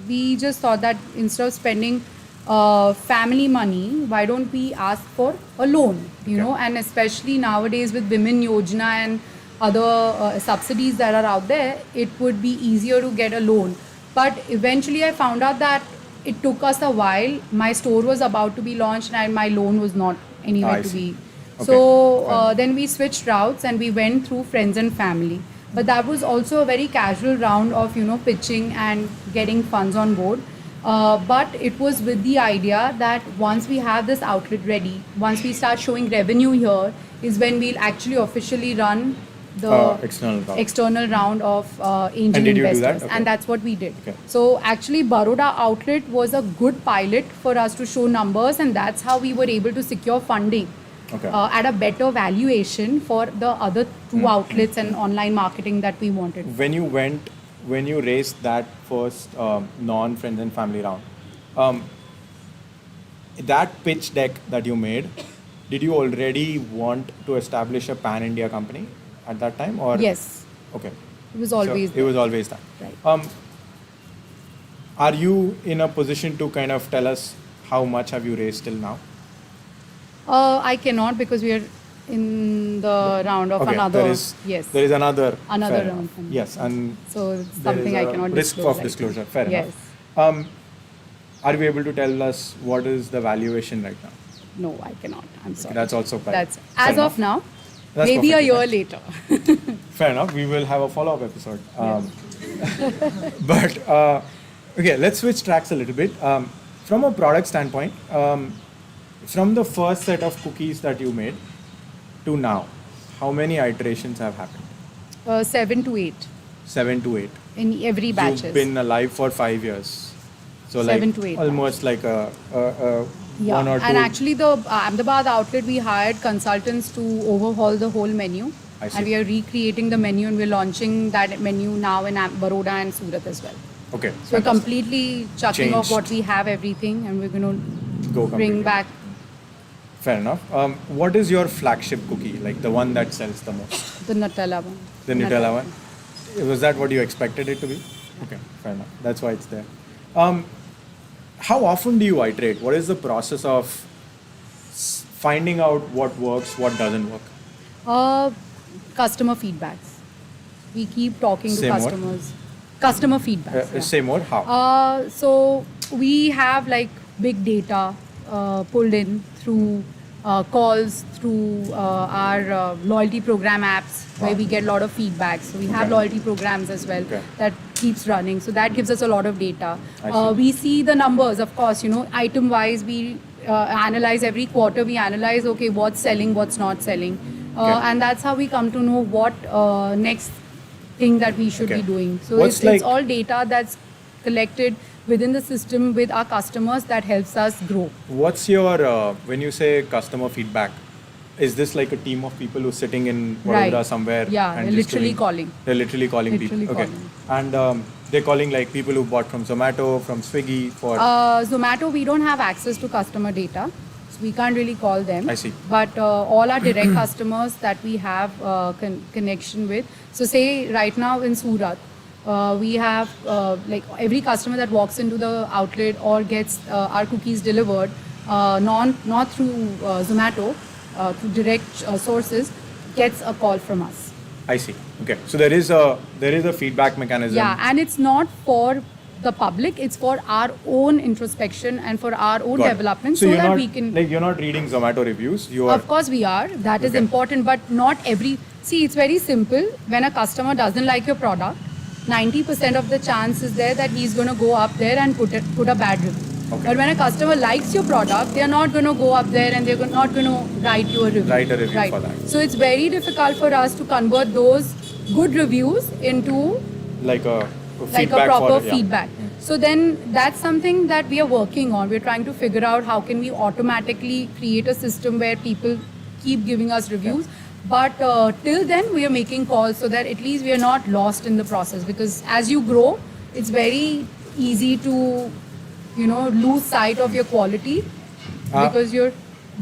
we just thought that instead of spending family money, why don't we ask for a loan, and especially nowadays with women Yogeena and other subsidies that are out there, it would be easier to get a loan. But eventually I found out that it took us a while. My store was about to be launched and my loan was not anywhere I to see. be. Okay. So Fine. then we switched routes and we went through friends and family. But that was also a very casual round of, pitching and getting funds on board. But it was with the idea that once we have this outlet ready, once we start showing revenue here, is when we'll actually officially run the external round. round of angel And did you do investors, that? Okay. and that's what we did. Okay. So actually, Baroda outlet was a good pilot for us to show numbers, and that's how we were able to secure funding Okay. at a better valuation for the other two outlets and online marketing that we wanted. When you raised that first non-friends and family round, that pitch deck that you made, did you already want to establish a pan-India company at that time, or? Yes, Okay. it was always So it there. was always that. Right. Are you in a position to kind of tell us how much have you raised till now? I cannot because we are in the round of Okay, another. there is another Another fair round. enough. Yes, and So it's there something is I a cannot risk disclose of right disclosure. now. Fair Yes. enough. Are you able to tell us what is the valuation right now? No, I cannot. I'm sorry. That's also private. That's Fair as enough. of now. That's Maybe a perfectly year fine. later. Fair enough. We will have a follow-up episode. But okay, let's switch tracks a little bit. From a product standpoint, from the first set of cookies that you made to now, how many iterations have happened? 7 to 8 7 to 8. in every batches. You've been alive for 5 years. So 7 to 8 almost like a Yeah, one or two. and actually the Ahmedabad outlet, we hired consultants to overhaul the whole menu. I see. And we are recreating the menu and we're launching that menu now in Baroda and Surat as well. Okay. So we're fantastic. completely chucking off Changed. what we have, everything, and we're going to Go completely. bring back. Fair enough. What is your flagship cookie, like the one that sells the most? The Nutella one. The Nutella one? Was that what you expected it to be? Okay, fair enough. That's why it's there. How often do you iterate? What is the process of finding out what works, what doesn't work? Customer feedbacks. We keep talking Say to more. customers. Customer feedbacks. yeah. Say more. How? So we have like big data pulled in through calls, through our loyalty program apps where we get a lot of feedback. So we have Okay. loyalty programs as well Okay. that keeps running. So that gives us a lot of data. I see. We see the numbers, of course, item wise. We analyze every quarter. We analyze, okay, what's selling, what's not selling. Okay. And that's how we come to know what next thing that we should Okay. be doing. So What's it's like- all data that's collected within the system with our customers that helps us grow. What's your, when you say customer feedback, is this like a team of people who's sitting in Vadodara Right. somewhere? Yeah, and they're just literally doing- calling. They're literally calling Literally people. Okay. calling. And they're calling like people who bought from Zomato, from Swiggy, for. Zomato, we don't have access to customer data. So we can't really call them. I see. But all our direct customers that we have connection with. So say right now in Surat, we have like every customer that walks into the outlet or gets our cookies delivered, not through Zomato, through direct sources, gets a call from us. I see. Okay. So there is a feedback mechanism. Yeah, and it's not for the public, it's for our own introspection and for our own Got it. development So so you're that not, we can. like, you're not reading Zomato reviews. You are. Of course we are. That is Okay. important, but not every. See, it's very simple. When a customer doesn't like your product, 90% of the chance is there that he's going to go up there and put a bad review. Okay. But when a customer likes your product, they're not going to go up there and they're not going to write you a review. Write a review Right. for that. So it's very difficult for us to convert those good reviews into Like a like feedback a proper for, yeah. feedback. So then that's something that we are working on. We're trying to figure out how can we automatically create a system where people keep giving us reviews. But till then, we are making calls so that at least we are not lost in the process. Because as you grow, it's very easy to, lose sight of your quality because you're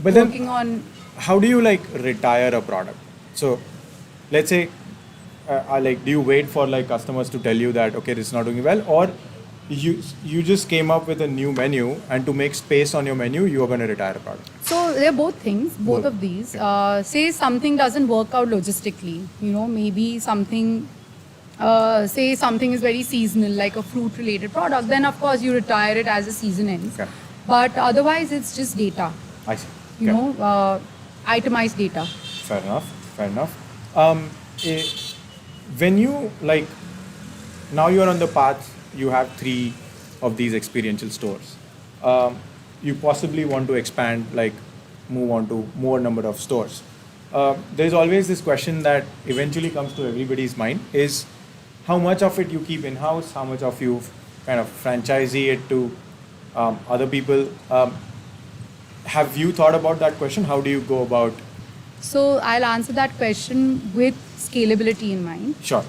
but then- working on. How do you like retire a product? So, let's say, do you wait for like customers to tell you that okay, this is not doing well, or you just came up with a new menu, and to make space on your menu, you are going to retire a product? So they're both things, both Both. of these. Say something doesn't work out logistically, maybe something, say something is very seasonal, like a fruit-related product, then of course you retire it as the season ends. Okay. But otherwise, it's just data, I see. Okay. Itemized data. Fair enough. Fair enough. When you now you're on the path, you have 3 of these experiential stores. You possibly want to expand, move on to more number of stores. there's always this question that eventually comes to everybody's mind is how much of it you keep in-house, how much of you kind of franchisee it to other people. Have you thought about that question? How do you go about? So I'll answer that question with scalability in mind. Sure.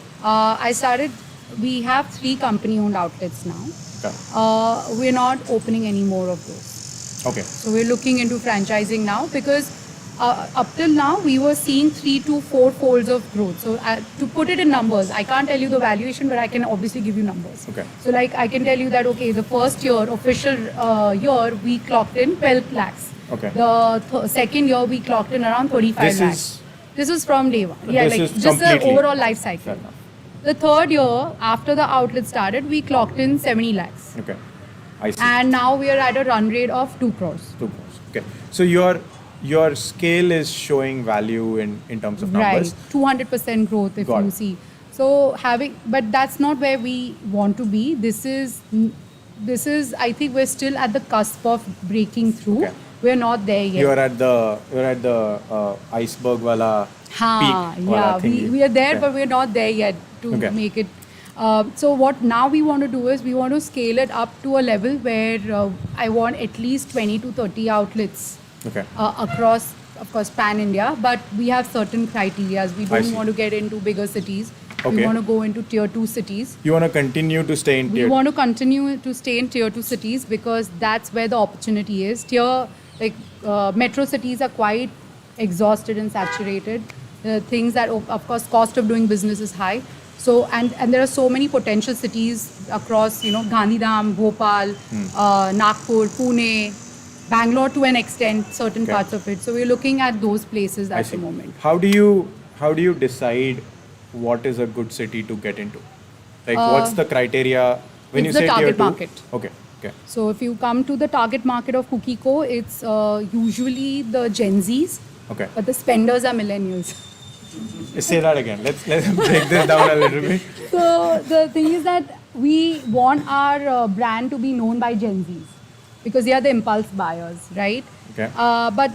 We have 3 company-owned outlets now. Okay. We're not opening any more of those. Okay. So we're looking into franchising now because up till now we were seeing 3 to 4 folds of growth. So to put it in numbers, I can't tell you the valuation, but I can obviously give you numbers. Okay. So like I can tell you that the first year, official year, we clocked in 12 lakhs. Okay. The second year we clocked in around 35 lakhs. This is from day one. Yeah, This like is just the completely- overall life cycle. Fair enough. The third year, after the outlet started, we clocked in 70 lakhs. Okay. I see. And now we are at a run rate of 2 crores. 2 crores. Okay. So your scale is showing value in terms of numbers. Right, 200% growth if Got you it. see. So but that's not where we want to be. This is, I think we're still at the cusp of breaking through. Okay. We're not there yet. You're at the iceberg wala peak. Yeah, we are there, Okay. but we're not there yet to Okay. make it. So what now we want to do is we want to scale it up to a level where I want at least 20 to 30 outlets Okay. across, of course, pan India. But we have certain criteria. We I don't see. want to get into bigger cities. We Okay. want to go into tier 2 cities. You want to continue to stay in We tier. want to continue to stay in tier 2 cities because that's where the opportunity is. Metro cities are quite exhausted and saturated. The things that, of course, cost of doing business is high. So and there are so many potential cities across, Gandhidham, Bhopal, Nagpur, Pune, Bangalore to an extent, certain Okay. parts of it. So we're looking at those places I at see. the moment. How do you decide what is a good city to get into? Like what's the criteria when it's you the say tier target 2? market. Okay. Okay. So if you come to the target market of Cookie Co, it's usually the Gen Zs, Okay. but the spenders are millennials. Say that again. Let's break this down a little bit. So the thing is that we want our brand to be known by Gen Zs because they are the impulse buyers, right? Okay. But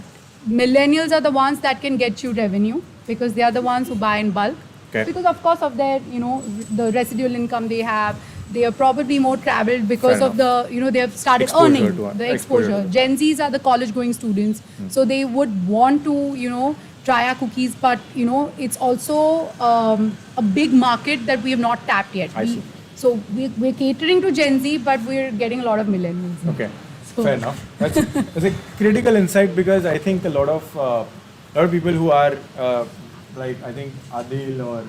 millennials are the ones that can get you revenue because they are the ones who buy in bulk. Okay. Because of course of their, the residual income they have, they are probably more traveled because Fair of the, they have started Exposure earning to it. the Exposure exposure. to it. Gen Zs are the college going students, so they would want to, try our cookies, but it's also a big market that we have not tapped yet. I see. So we're catering to Gen Z, but we're getting a lot of millennials. Okay. So- Fair enough. That's a critical insight because I think a lot of people who are like I think Aadil or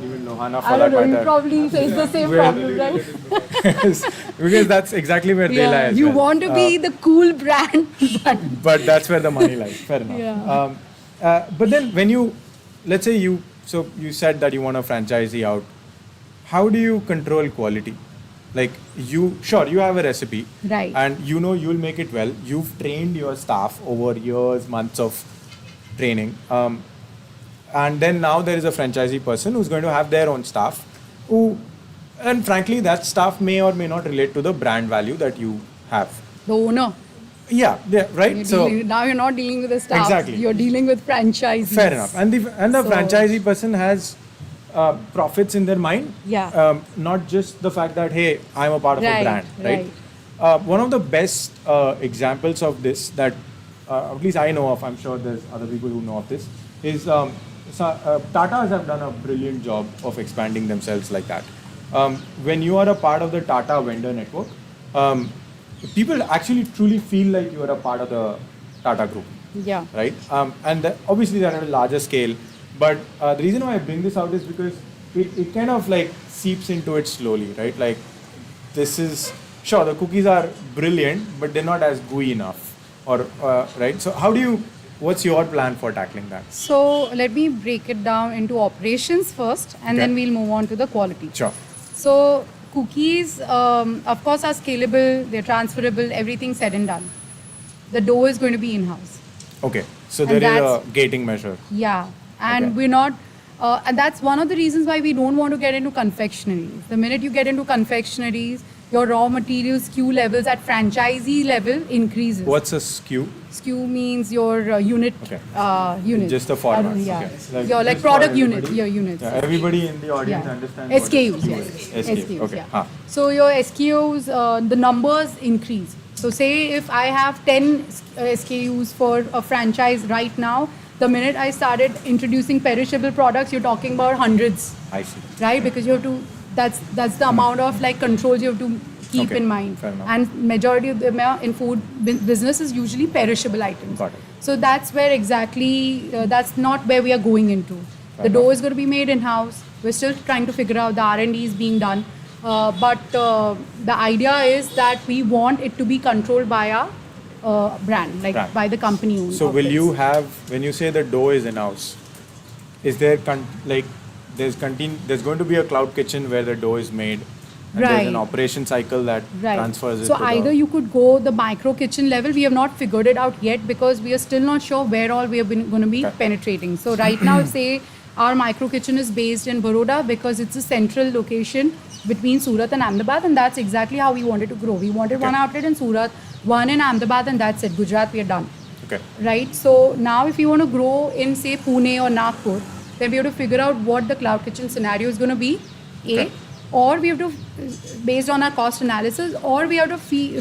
even Lohana for I that don't know, you matter. probably face the same Where- problem, right? Because that's exactly where they lie as you well. want to be the cool brand, But that's where the money lies. Fair enough. Yeah. But then when let's say you said that you want a franchisee out, how do you control quality? Like you have a recipe, Right. and you'll make it well. You've trained your staff over years, months of training, and then now there is a franchisee person who's going to have their own staff, and frankly, that staff may or may not relate to the brand value that you have. the owner. Yeah, right. Now you're not dealing with the staff. Exactly. You're dealing with franchisees. Fair enough. And the So- franchisee person has profits in their mind. Yeah. Not just the fact that, hey, I'm a part of a Right, brand, right? One of the best examples of this that at least I know of, I'm sure there's other people who know of this, is Tatas have done a brilliant job of expanding themselves like that. When you are a part of the Tata vendor network, people actually truly feel like you are a part of the Tata group. Yeah. Right? Obviously they're at a larger scale, but the reason why I bring this out is because it kind of like seeps into it slowly, right? Like this is, sure, the cookies are brilliant, but they're not as gooey enough, or right? So what's your plan for tackling that? So let me break it down into operations first, and Okay. then we'll move on to the quality. Sure. So cookies, of course, are scalable, they're transferable, everything said and done. The dough is going to be in-house. Okay. So And there is a that's- gating measure. Yeah, and Okay. we're not, and that's one of the reasons why we don't want to get into confectionaries. The minute you get into confectionaries, your raw material SKU levels at franchisee level increases. What's a SKU? SKU means your unit. Okay. Unit. Just the format. Yeah. Okay. Your like just for product unit. everybody? Your units. Yeah, everybody in the audience Yeah. understands what SKUs, SKU yes. is. SKU. Okay. Yeah. So your SKUs, the numbers increase. So say if I have 10 SKUs for a franchise right now, the minute I started introducing perishable products, you're talking about hundreds, I see. right? Because you have to, that's the amount of like controls you have to keep Okay, in mind. fair enough. And majority of them are in food business is usually perishable items. Got it. So that's where exactly, that's not where we are going into. Fair The dough enough. is going to be made in-house. We're still trying to figure out the R&D is being done. But the idea is that we want it to be controlled by our brand, like Brand. by the company owned. So will outlets. you have, when you say the dough is in-house, is there there's going to be a cloud kitchen where the dough is made, and there's an Right. operation cycle that transfers it So to either you could go the micro kitchen level. We have not figured it out yet because we are still not sure where all we are going to be Okay. penetrating. So right now, say our micro kitchen is based in Vadodara because it's a central location between Surat and Ahmedabad, and that's exactly how we wanted to grow. We wanted Okay. one outlet in Surat, one in Ahmedabad, and that's it. Gujarat, we are done. Okay. Right? So now if you want to grow in say Pune or Nagpur, then we have to figure out what the cloud kitchen scenario is going to be, Okay. or we have to, based on our cost analysis, or we have to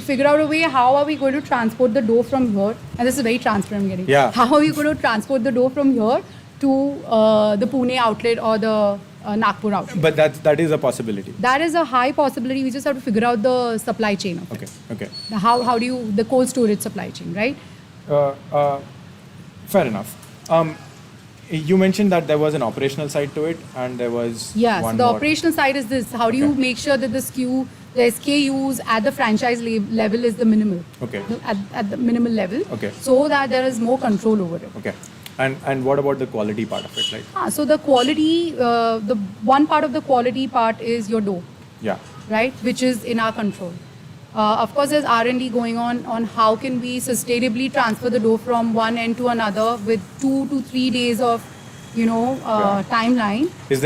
figure out a way how are we going to transport the dough from here, and this is very transparent I'm getting. Yeah. How are we going to transport the dough from here to the Pune outlet or the Nagpur outlet? But that is a possibility. That is a high possibility. We just have to figure out the supply chain of it. Okay. How do you, the cold storage supply chain, right? Fair enough. You mentioned that there was an operational side to it, and there was Yeah, so one the more. operational side is this. How do you Okay. make sure that the SKUs at the franchise level is the minimal? Okay. At the minimal level. Okay. So that there is more control over it. Okay. And what about the quality part of it? Like, So the quality, the one part of the quality part is your dough, yeah. right? Which is in our control. Of course, there's R&D going on how can we sustainably transfer the dough from one end to another with 2 to 3 days of, Yeah. timeline. Is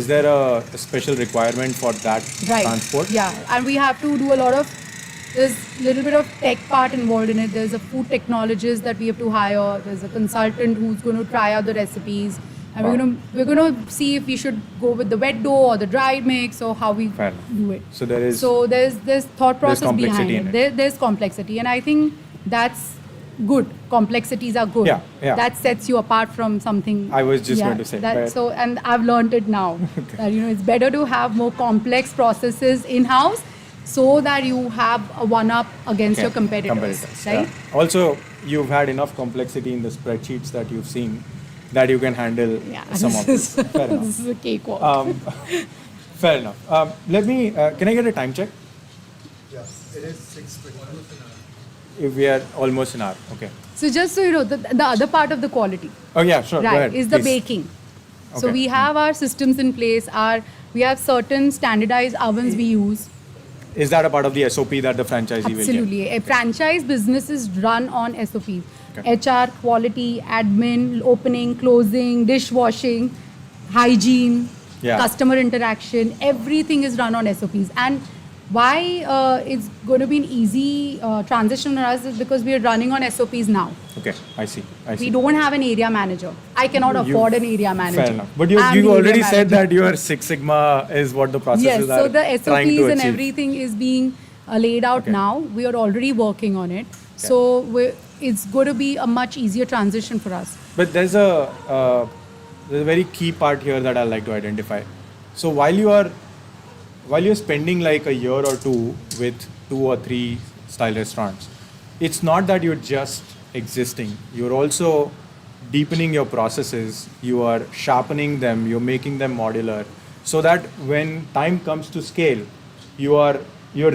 there a special requirement for that Right. transport? Yeah, and we have to do a lot of. There's a little bit of tech part involved in it. There's a food technologist that we have to hire. There's a consultant who's going to try out the recipes, and Wow. we're going to see if we should go with the wet dough or the dried mix or how we Fair enough. do it. So there is. So there's thought process complexity behind in it. There's complexity, and I think that's good. Complexities are good. Yeah. That sets you apart from something. I was just going to say, but- So, and I've learned it now. That, it's better to have more complex processes in-house so that you have a one-up against your competitors. Right? Yeah. Also, you've had enough complexity in the spreadsheets that you've seen that you can handle Yeah. some of this. Fair enough. This is a cakewalk. Fair enough. Let me. Can I get a time check? Yeah, it is 6:20. If we are almost an hour. Okay. So just so you know, the other part of the quality, Oh yeah, sure. Go right, ahead, is the please. baking. So Okay. we have our systems in place. We have certain standardized ovens we use. Is that a part of the SOP that the franchisee will get? Absolutely. A franchise business is run on SOPs. Okay. HR, quality, admin, opening, closing, dishwashing, hygiene, Yeah. customer interaction, everything is run on SOPs. And why it's going to be an easy transition for us is because we are running on SOPs now. Okay, I see. We don't have an area manager. I cannot afford an area manager. Fair enough. But I'm you the already area said manager. that your Six Sigma is what the processes Yes, are so the trying to SOPs and achieve. everything is being laid out Okay. now. We are already working on it. So it's going to be a much easier transition for us. But there's a very key part here that I like to identify. So while you're spending like a year or two with 2 or 3 style restaurants, it's not that you're just existing. You're also deepening your processes. You are sharpening them. You're making them modular, so that when time comes to scale, you're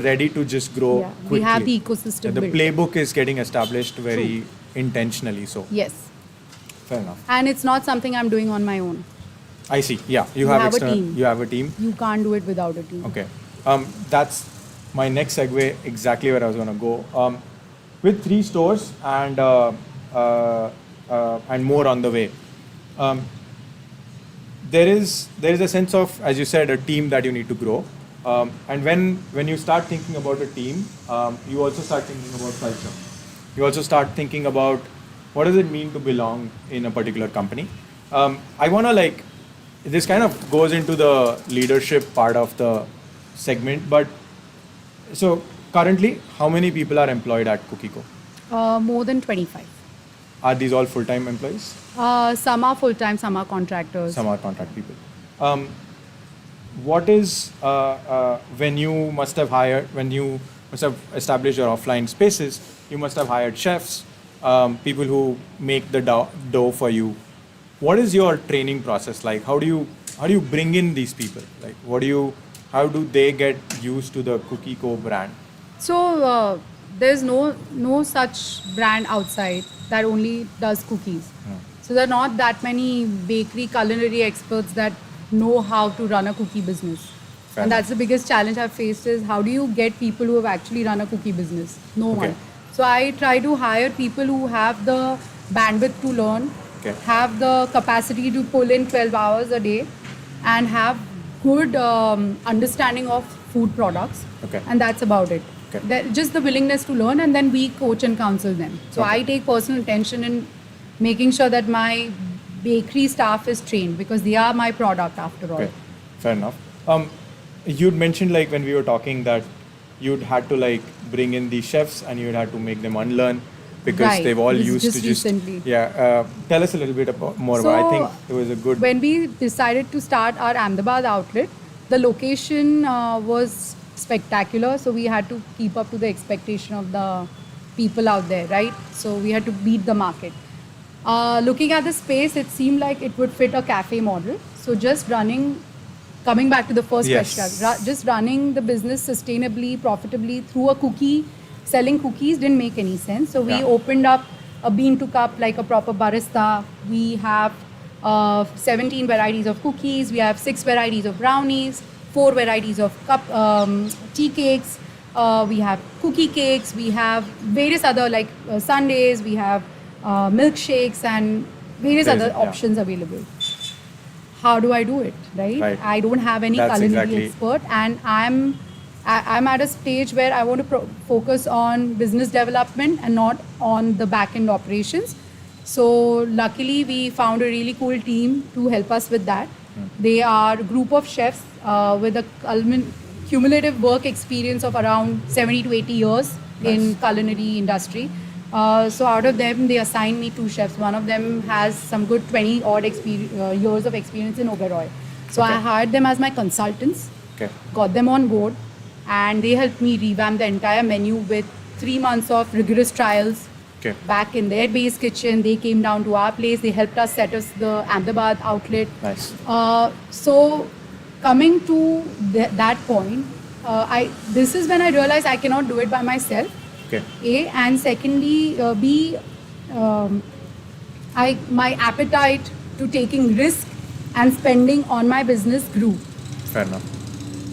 ready to just grow Yeah, we quickly. have the ecosystem The built. playbook is getting established very intentionally. So Yes. fair enough. And it's not something I'm doing on my own. I see. Yeah, you You have have a external. team. You have a team. You can't do it without a team. Okay. That's my next segue. Exactly where I was gonna go. With 3 stores and more on the way, there is a sense of, as you said, a team that you need to grow. And when you start thinking about a team, you also start thinking about culture. You also start thinking about what does it mean to belong in a particular company. I want to this kind of goes into the leadership part of the segment, but so currently, how many people are employed at CookieCo? More than 25. Are these all full-time employees? Some are full-time, some are contractors. Some are contract people. What is when you must have established your offline spaces, you must have hired chefs, people who make the dough for you. What is your training process like? How do you bring in these people? Like how do they get used to the CookieCo brand? So there's no such brand outside that only does cookies. So there are not that many bakery culinary experts that know how to run a cookie business. Fair And enough. that's the biggest challenge I've faced is how do you get people who have actually run a cookie business? No Okay. one. So I try to hire people who have the bandwidth to learn, Okay. have the capacity to pull in 12 hours a day, and have good understanding of food products. Okay. And that's about it. Okay. Just the willingness to learn, and then we coach and counsel them. So Okay. I take personal attention in making sure that my bakery staff is trained because they are my product after all. Okay, fair enough. You'd mentioned when we were talking that you'd had to bring in the chefs and you'd had to make them unlearn because Right. they've all This used just to just recently. Tell us a little bit more about. I think it was a good. When we decided to start our Ahmedabad outlet, the location was spectacular, so we had to keep up to the expectation of the people out there, right? So we had to beat the market. Looking at the space, it seemed like it would fit a cafe model. So just coming back to the first Yes. question, just running the business sustainably, profitably through selling cookies didn't make any sense. So we Yeah. opened up a bean to cup like a proper barista. We have 17 varieties of cookies. We have 6 varieties of brownies, 4 varieties of tea cakes. We have cookie cakes. We have various other sundaes. We have milkshakes and various other Yeah. options available. How do I do it, right? Right. I don't have any That's culinary exactly- expert, and I'm at a stage where I want to focus on business development and not on the back end operations. So luckily we found a really cool team to help us with that. They are a group of chefs with a cumulative work experience of around 70 to 80 years in Nice. culinary industry. So out of them, they assigned me 2 chefs. One of them has some good 20 odd years of experience in Oberoi. So Okay. I hired them as my consultants, Okay. got them on board, and they helped me revamp the entire menu with 3 months of rigorous trials. Okay. Back in their base kitchen, they came down to our place. They helped us set us the Ahmedabad outlet. Nice. So coming to that point, this is when I realized I cannot do it by myself. Okay. A, and secondly, B, my appetite to taking risk and spending on my business grew Fair enough.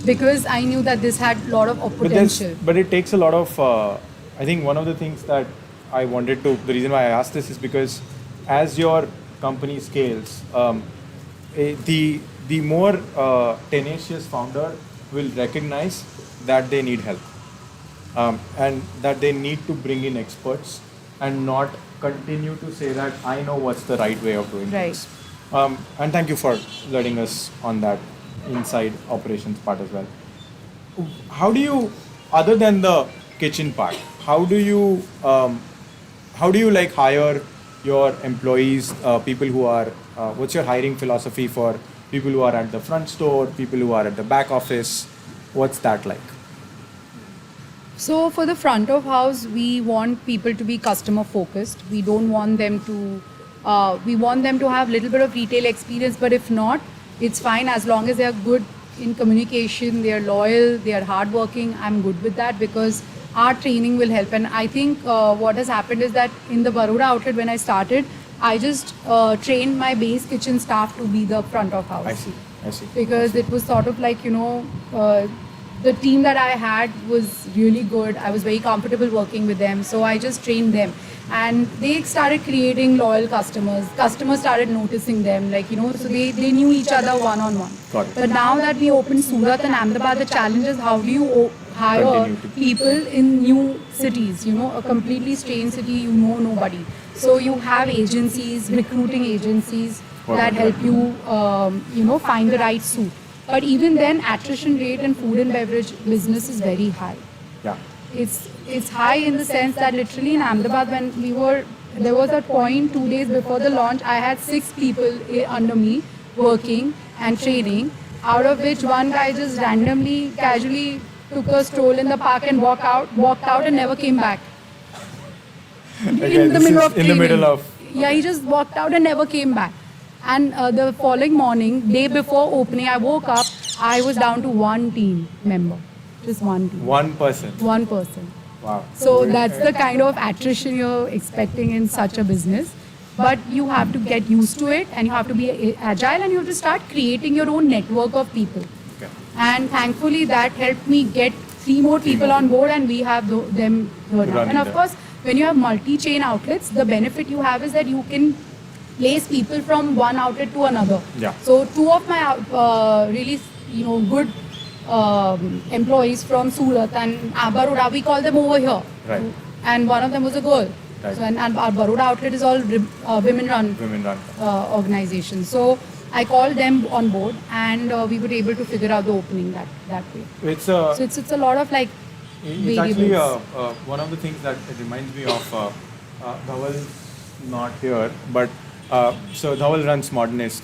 because I knew that this had a lot of potential. But it takes a lot of. I think one of the things that I wanted to. The reason why I asked this is because as your company scales, the more tenacious founder will recognize that they need help. And that they need to bring in experts and not continue to say that I know what's the right way of doing Right. things. And thank you for letting us on that inside operations part as well. How do you, other than the kitchen part, how do you hire your employees, people who are, what's your hiring philosophy for people who are at the front store, people who are at the back office? What's that like? So for the front of house, we want people to be customer focused. We don't want them to, we want them to have a little bit of retail experience, but if not, it's fine as long as they are good in communication, they are loyal, they are hardworking. I'm good with that because our training will help. And I think what has happened is that in the Vadodara outlet, when I started, I just trained my base kitchen staff to be the front of house. I see. Because it was sort of like, the team that I had was really good. I was very comfortable working with them, so I just trained them. And they started creating loyal customers. Customers started noticing them, like, so they knew each other one-on-one. Got it. But now that we opened Surat and Ahmedabad, the challenge is how do you hire Continue to- people in new cities, a completely strange city, nobody. So you have agencies, recruiting agencies that help you, find the right suit. But even then, attrition rate in food and beverage business is very high. Yeah. It's high in the sense that literally in Ahmedabad, when there was a point 2 days before the launch, I had 6 people under me working and training, out of which one guy just randomly, casually took a stroll in the park and walked out and never came back. Okay, in the this middle is of in the middle training. of. Yeah, he just walked out and never came back. And the following morning, day before opening, I woke up, I was down to one team member. Just one team. One person. One person. Wow. So that's the kind of attrition you're expecting in such a business. But you have to get used to it, and you have to be agile, and you have to start creating your own network of people. Okay. And thankfully that helped me get 3 more people on board, and we have them here now. Running And of them. course, when you have multi-chain outlets, the benefit you have is that you can place people from one outlet to another. Yeah. So 2 of my really good employees from Surat and Baroda, we call them over here. Right. And one of them was a girl. Right. So, and our Baroda outlet is all women-run Women-run. organization. So I called them on board, and we were able to figure out the opening that way. It's So it's a lot of like It's actually variables. one of the things that it reminds me of. Dhawal is not here, but so Dhawal runs Modernist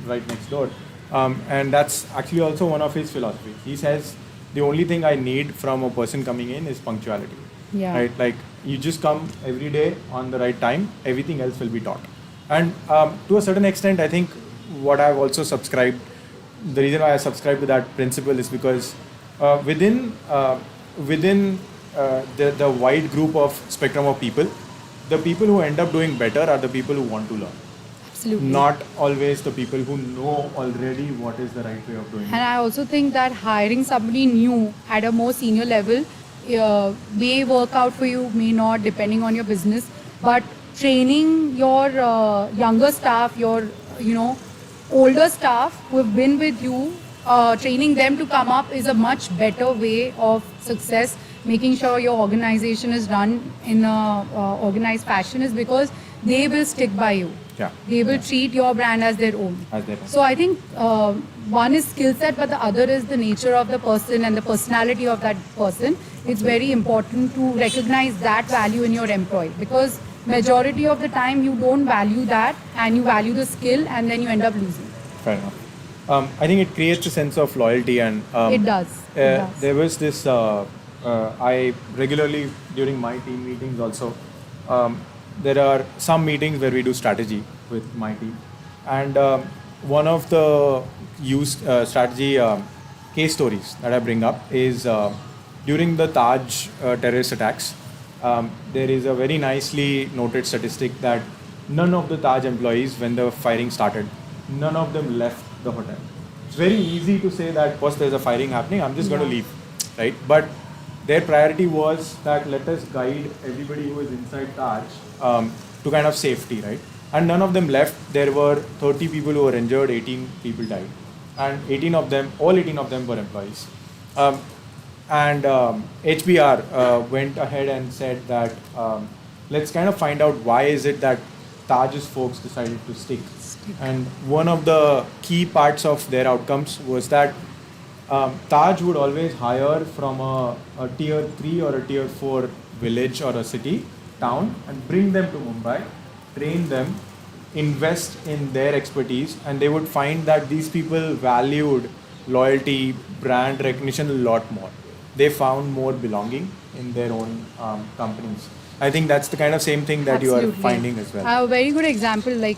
right next door, and that's actually also one of his philosophies. He says the only thing I need from a person coming in is punctuality. Yeah. Right, like you just come every day on the right time. Everything else will be taught, and to a certain extent, I think what I've also subscribed. The reason why I subscribe to that principle is because within the wide group of spectrum of people, the people who end up doing better are the people who want to learn, Absolutely. not always the people who know already what is the right way of doing And it. I also think that hiring somebody new at a more senior level may work out for you, may not, depending on your business. But training your younger staff, your older staff who have been with you, training them to come up is a much better way of success. Making sure your organization is run in a organized fashion is because they will stick by you. Yeah. They will treat your brand as their own. As their own. So I think one is skill set, but the other is the nature of the person and the personality of that person. It's very important to recognize that value in your employee, because majority of the time you don't value that, and you value the skill, and then you end up losing. Fair enough. I think it creates a sense of loyalty, and It does. It does. there was this. I regularly during my team meetings also. There are some meetings where we do strategy with my team, and one of the used strategy case stories that I bring up is during the Taj terrorist attacks. There is a very nicely noted statistic that none of the Taj employees, when the firing started, none of them left the hotel. It's very easy to say that, boss, there's a firing happening, I'm just going to leave, right? But their priority was that let us guide everybody who is inside Taj to kind of safety, right? And none of them left. There were 30 people who were injured, 18 people died. And all 18 of them were employees. And HBR went ahead and said that let's kind of find out why is it that Taj's folks decided to stick. And one of the key parts of their outcomes was that Taj would always hire from a tier 3 or a tier 4 village or a city, town, and bring them to Mumbai, train them, invest in their expertise, and they would find that these people valued loyalty, brand recognition a lot more. They found more belonging in their own companies. I think that's the kind of same thing that you are Absolutely. finding as well. I have a very good example. Like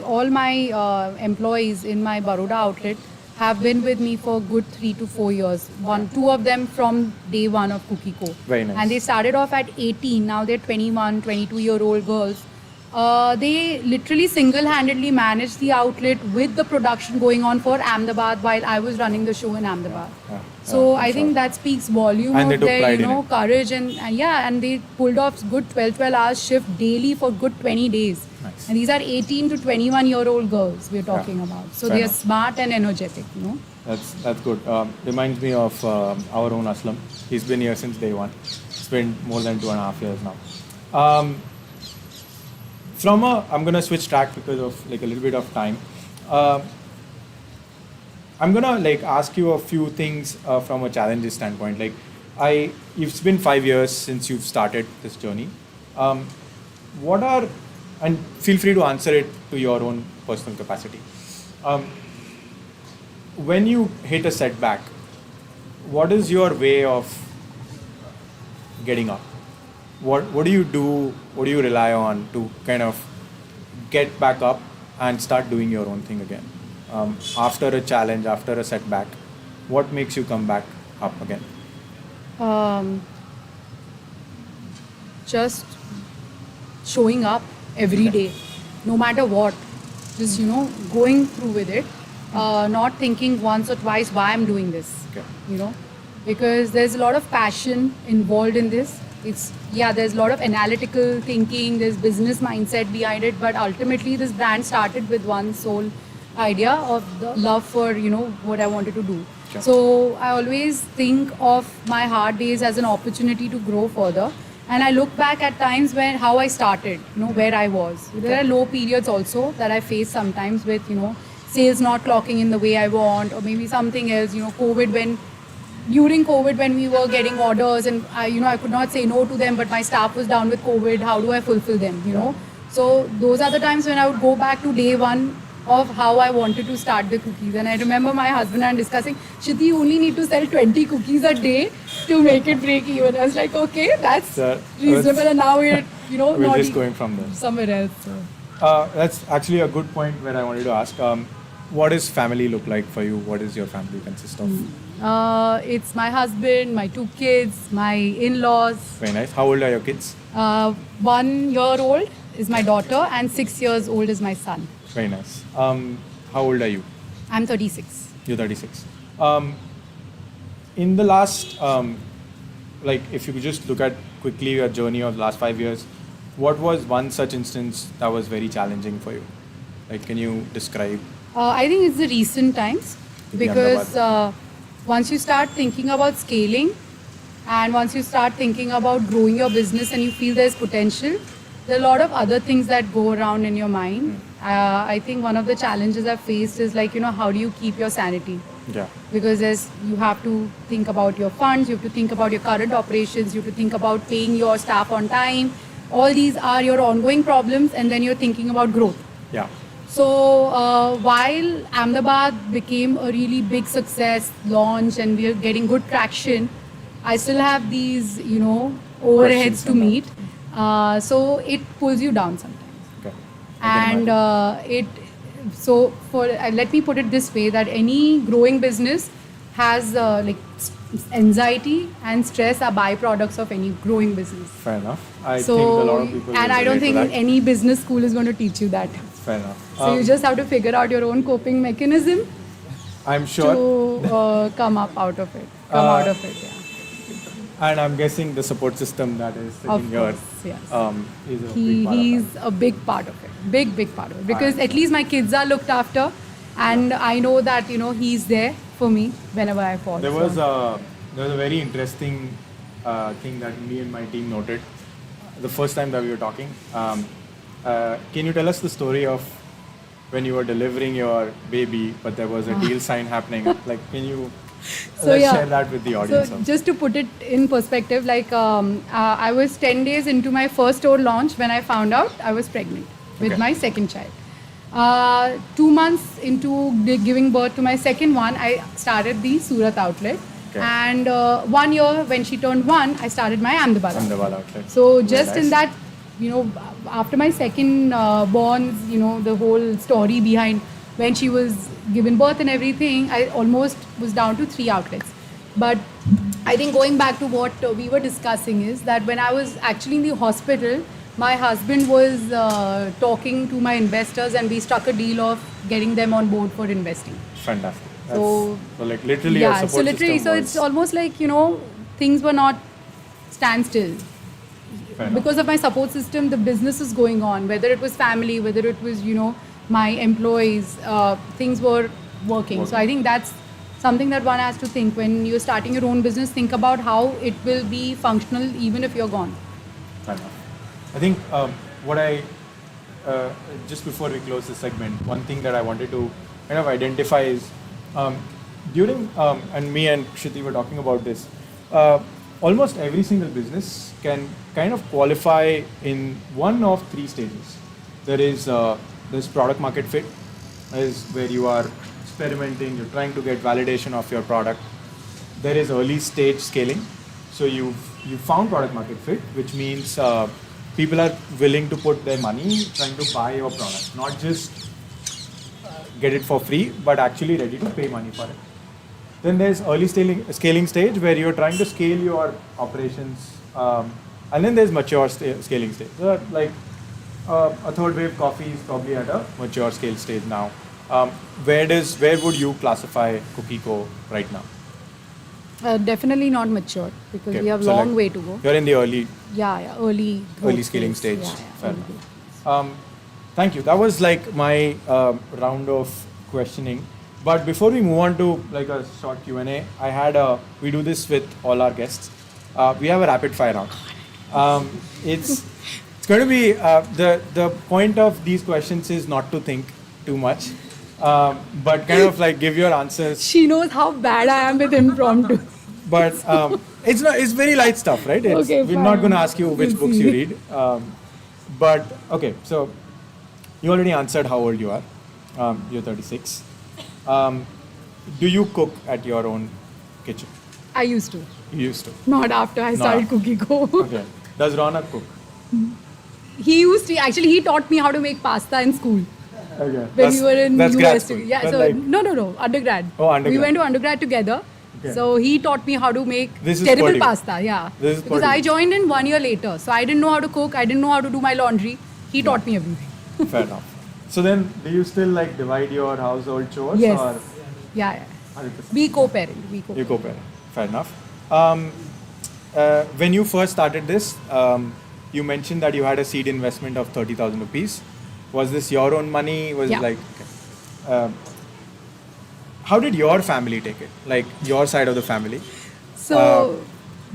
all my employees in my Baroda outlet have been with me for good 3 to 4 years. Two of them from day one of Cookie Co. Very nice. And they started off at 18. Now they're 21, 22-year-old girls. They literally single-handedly managed the outlet with the production going on for Ahmedabad while I was running the show in Ahmedabad. Yeah. So I'm I think sure. that speaks volume And they of took their, pride in it. courage and they pulled off good 12 hours shift daily for good 20 days. Nice. And these are 18 to 21-year-old girls we're talking Yeah. about. So Fair they are enough. smart and energetic. That's good. Reminds me of our own Aslam. He's been here since day one. It's been more than 2.5 years now. I'm gonna switch track because of like a little bit of time. I'm gonna like ask you a few things from a challenges standpoint. It's been 5 years since you've started this journey. What are, and feel free to answer it to your own personal capacity. When you hit a setback, what is your way of getting up? What do you do? What do you rely on to kind of get back up and start doing your own thing again? After a challenge, after a setback, what makes you come back up again? Just showing up every day, no matter what. Just, going through with it. Not thinking once or twice why I'm doing this. Okay. Because there's a lot of passion involved in this. There's a lot of analytical thinking, there's business mindset behind it, but ultimately this brand started with one sole idea of the love for, what I wanted to do. Sure. So I always think of my hard days as an opportunity to grow further. And I look back at times how I started, where I was. There are low periods also that I face sometimes with, sales not clocking in the way I want, or maybe something else, during COVID when we were getting orders and I could not say no to them, but my staff was down with COVID, how do I fulfill them, So those are the times when I would go back to day one of how I wanted to start the cookies. And I remember my husband and I discussing, Kshiti, you only need to sell 20 cookies a day to make it break even. I was like, okay, that's reasonable. And now we're, We're not just going from there. somewhere else. So. That's actually a good point where I wanted to ask. What does family look like for you? What does your family consist of? It's my husband, my 2 kids, my in-laws. Very nice. How old are your kids? 1 year old is my daughter and 6 years old is my son. Very nice. How old are you? I'm 36. You're 36. In the last, if you could just look at quickly your journey of the last 5 years, what was one such instance that was very challenging for you? Can you describe? I think it's the recent times because once you start thinking about scaling and once you start thinking about growing your business and you feel there's potential, there are a lot of other things that go around in your mind. I think one of the challenges I've faced is how do you keep your sanity? Yeah. Because you have to think about your funds, you have to think about your current operations, you have to think about paying your staff on time. All these are your ongoing problems and then you're thinking about growth. Yeah. So while Ahmedabad became a really big success launch and we are getting good traction, I still have these, overheads to meet. So it pulls you down sometimes. Okay. And let me put it this way, that any growing business has anxiety and stress are byproducts of any growing business. Fair enough. I think a lot of people. And I don't think any business school is going to teach you that. Fair enough. So you just have to figure out your own coping mechanism. I'm sure. To come out of it. Yeah. And I'm guessing the support system that is sitting Of here course, yes. is a big part of He's a big part of it. Big part of it. Because at least my kids are looked after and I know that, he's there for me whenever I fall. There was a very interesting thing that me and my team noted the first time that we were talking. Can you tell us the story of when you were delivering your baby, but there was a deal sign happening? Can you share that with the audience? So just to put it in perspective, I was 10 days into my first store launch when I found out I was pregnant with my second child. 2 months into giving birth to my second one, I started the Surat outlet. Okay. And 1 year when she turned 1, I started my Ahmedabad outlet. So just in that, after my second born, the whole story behind when she was given birth and everything, I almost was down to 3 outlets. But I think going back to what we were discussing is that when I was actually in the hospital, my husband was talking to my investors and we struck a deal of getting them on board for investing. Fantastic. So like literally a yeah, support so literally, system so it's almost like, you know, things were not standstill. Fair enough. Because of my support system, the business is going on. Whether it was family, whether it was, you know, my employees, things were working. So I think that's something that one has to think when you're starting your own business. Think about how it will be functional even if you're gone. Fair enough. I think what I just before we close this segment, one thing that I wanted to kind of identify is during and me and Kshiti were talking about this. Almost every single business can kind of qualify in one of three stages. There is this product market fit, is where you are experimenting, you're trying to get validation of your product. There is early stage scaling. So you found product market fit, which means people are willing to put their money trying to buy your product, not just get it for free, but actually ready to pay money for it. Then there's early scaling stage where you're trying to scale your operations, and then there's mature scaling stage. So like a third wave coffee is probably at a mature scale stage now. Where would you classify Cookie Co right now? Definitely not mature because Okay, we have so long like way to go. You're in the early Early scaling phase. stage. Yeah, Fair early enough. Thank you. That was like my round of questioning. But before we move on to like a short Q&A, we do this with all our guests. We have a rapid fire round. It's going to be the point of these questions is not to think too much, but kind of like give your answers. She knows how bad I am with impromptu. But it's very light stuff, right? Okay, we're fine. not going to ask you which We'll books see. you read. But okay, so you already answered how old you are. You're 36. Do you cook at your own kitchen? I used to. You used to. Not after I started Cookie Co. Okay. Does Ronak cook? He used to. Actually, he taught me how to make pasta in school. Okay. When we were in that's grad US. school. Yeah, But so like, no, undergrad. Oh, undergrad. We went to undergrad together. Okay. So he taught me how to make This is terrible Purdue. pasta. Yeah. This is because Purdue. I joined in 1 year later. So I didn't know how to cook. I didn't know how to do my laundry. He taught me everything. fair enough. So then, do you still like divide your household chores? Yes. Or Yeah. 100%? We co-parent. You co-parent. Fair enough. When you first started this, you mentioned that you had a seed investment of 30,000 rupees. Was this your own money? Was Yeah. it like... Okay. How did your family take it? Like your side of the family? So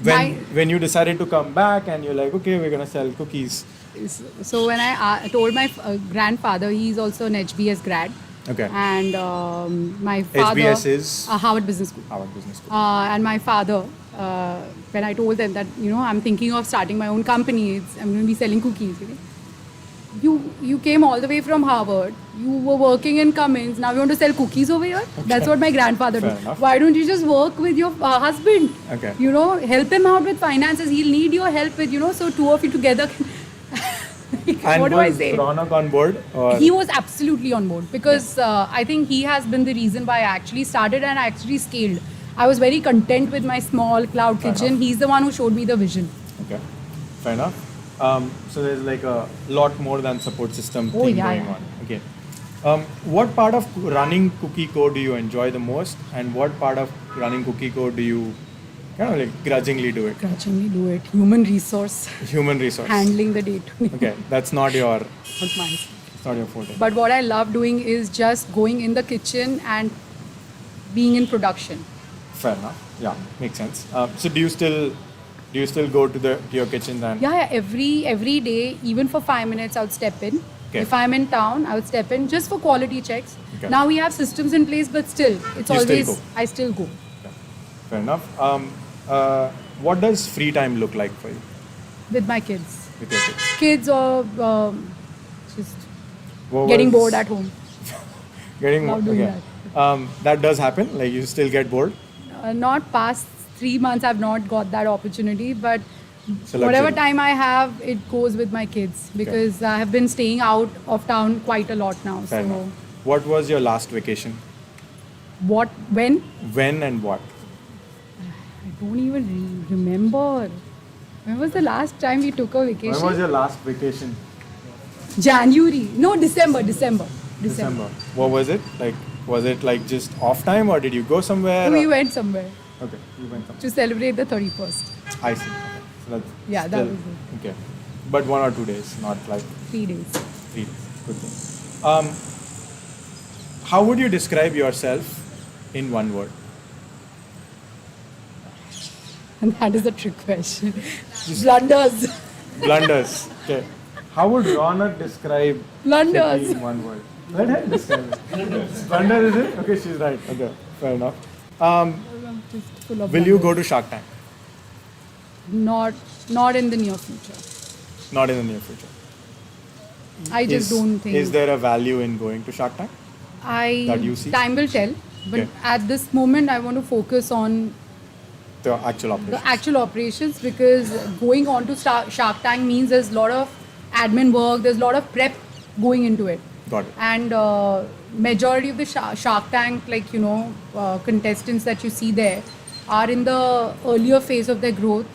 When you decided to come back and you're like, okay, we're going to sell cookies. So when I told my grandfather, he's also an HBS grad. Okay. And my father... HBS is? Harvard Business School. Harvard Business School. And my father, when I told them that, I'm thinking of starting my own company, I'm going to be selling cookies. You came all the way from Harvard, you were working in Cummins, now you want to sell cookies over here? Okay. That's what my grandfather Fair did. enough. Why don't you just work with your husband? Okay. Help him out with finances. He'll need your help with, so two of you together can... And what do I was say? Ronak on board? Or? He was absolutely on board because I think he has been the reason why I actually started and I actually scaled. I was very content with my small cloud Fair kitchen. enough. He's the one who showed me the vision. Okay, fair enough. So there's like a lot more than support system Oh, thing yeah, going yeah. on. Okay. What part of running Cookie Co do you enjoy the most, and what part of running Cookie Co do you kind of like grudgingly do it? Grudgingly do it. Human resource. Human resource. Handling the day-to-day. Okay, that's not your Not mine. it's not your forte. But what I love doing is just going in the kitchen and being in production. Fair enough. Yeah, makes sense. So do you still go to your kitchen and? Yeah, every day, even for 5 minutes, I would step in. Okay. If I'm in town, I would step in just for quality checks. Okay. Now we have systems in place, but still, it's You still always go. I still go. Okay. Fair enough. What does free time look like for you With my kids. with your kids? Kids or just What getting was- bored at home. Getting Not doing okay. That does happen. Like you still get bored. Not past 3 months, I've not got that opportunity, but It's a whatever luxury. time I have, it goes with my kids because I have been staying out of town quite a lot now. Fair so, enough. What was your last vacation? when? When and what? I don't even remember. When was the last time we took a vacation? When was your last vacation? January. No, December. December. What was it? Like Was it like just off time or did you go somewhere? We or- went somewhere Okay, you went somewhere. to celebrate the 31st. I see. Okay. So that's Yeah, that still- was it. Okay. But 1 or 2 days, not like 3 days. 3 days. Good thing. How would you describe yourself in one word? And that is a trick question. Blunders. Blunders. Okay. How would Ronak describe Blunders. Kshiti in one word? Let her describe it. Blunder is it? Okay, she's right. Okay, fair enough. Just full of Will you blunders. go to Shark Tank? Not in the near future. Not in the near future. I just don't think. Is there a value in going to Shark Tank? that you see? Time will tell. But Okay. at this moment, I want to focus on The actual operation. the actual operations, because going on to Shark Tank means there's a lot of admin work, there's a lot of prep going into it. Got it. And majority of the Shark Tank, contestants that you see there are in the earlier phase of their growth.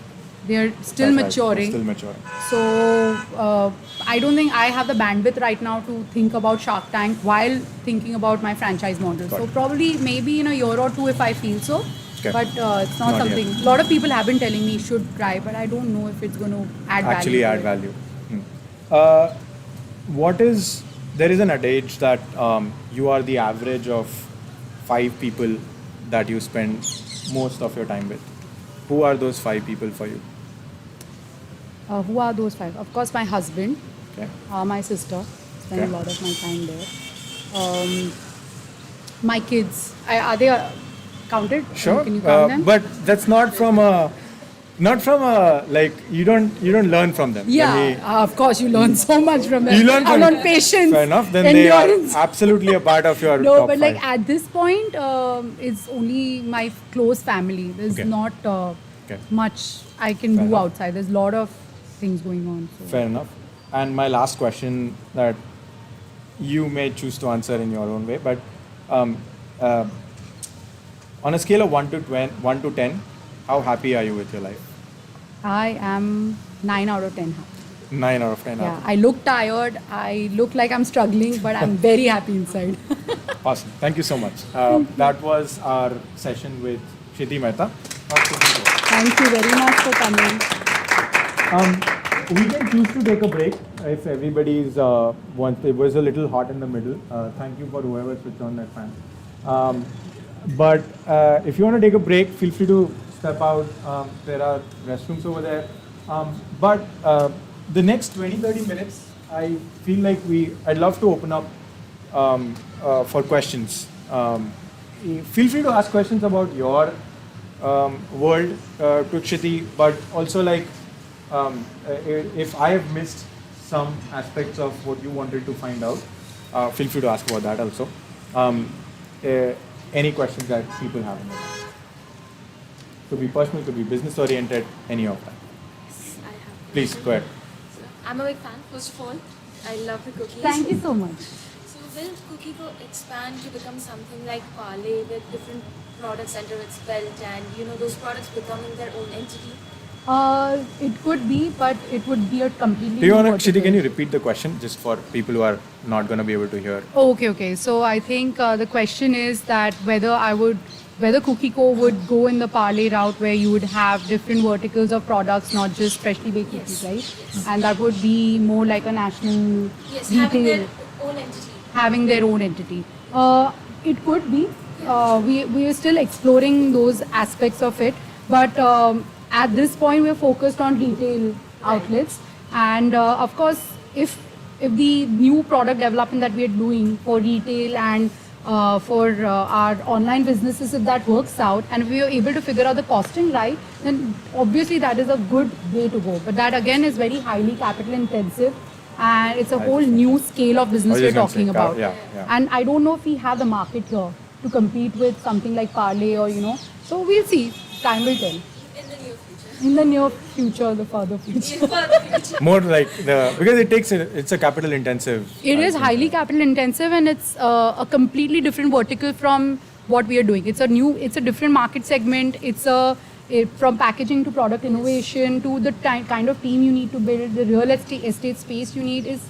They're still That's right. maturing. Still maturing. So I don't think I have the bandwidth right now to think about Shark Tank while thinking about my franchise model. Got So it. probably maybe in a year or two if I feel so. Okay. But it's not Not something. yet. A lot of people have been telling me should try, but I don't know if it's going to add Actually value. add to it. value. There is an adage that you are the average of 5 people that you spend most of your time with. Who are those 5 people for you? Who are those 5? Of course, my husband, Okay. my sister. Spend Okay. a lot of my time there. My kids. Are they counted? Sure. Can you count them? But that's not from a like you don't learn from them. Yeah, Let me- of course, you learn so much from them. You learn I from learn patience. Fair enough. Then they are endurance. absolutely a part of your No, top but like 5. at this point, it's only my close family. There's Okay. not Okay. much I can Fair do enough. outside. There's a lot of things going on. So. Fair enough. And my last question that you may choose to answer in your own way, but on a scale of 1 to 10, how happy are you with your life? I am 9 out of 10 happy. 9 out of 10. Yeah, I look tired. I look like I'm struggling, but I'm very happy inside. Awesome. Thank you so much. That was our session with Kshiti Mehta. Thank you very much for coming. We can choose to take a break if everybody's wants. It was a little hot in the middle. Thank you for whoever switched on that fan. But if you want to take a break, feel free to step out. There are restrooms over there. But the next 20-30 minutes, I feel like I'd love to open up for questions. Feel free to ask questions about your world to Kshiti, but also if I have missed some aspects of what you wanted to find out, feel free to ask about that also. Any questions that people have in their mind. Could be personal, could be business oriented, any of that. Yes, I have. Please go ahead. So, I'm a big fan, first of all. I love the cookies. Thank you so much. So will Cookie Co expand to become something like Parle with different products under its belt and those products becoming their own entity? It could be, but it would be a completely. Do you want new to, Kshiti, vertical. can you repeat the question just for people who are not going to be able to hear? Okay. So I think the question is that whether Cookie Co would go in the Parle route where you would have different verticals of products, not just freshly baked cookies, right? Yes. And that would be more like a national Yes, retail, having their own entity. having their own entity. It could be. We are still exploring those aspects of it, but at this point we're focused on retail outlets, and of course, if the new product development that we are doing for retail and for our online businesses, if that works out, and if we are able to figure out the costing right, then obviously that is a good way to go. But that again is very highly capital intensive, and it's a whole new scale of business I we're was just talking gonna say, about. yeah. And I don't know if we have the market here to compete with something like Parle or. So we'll see. Time will tell. In the near future. In the near future, the further future. In further future. More like because it's a capital intensive. It is highly capital intensive, and it's a completely different vertical from what we are doing. It's a different market segment. From packaging to product innovation to the kind of team you need to build, the real estate space you need is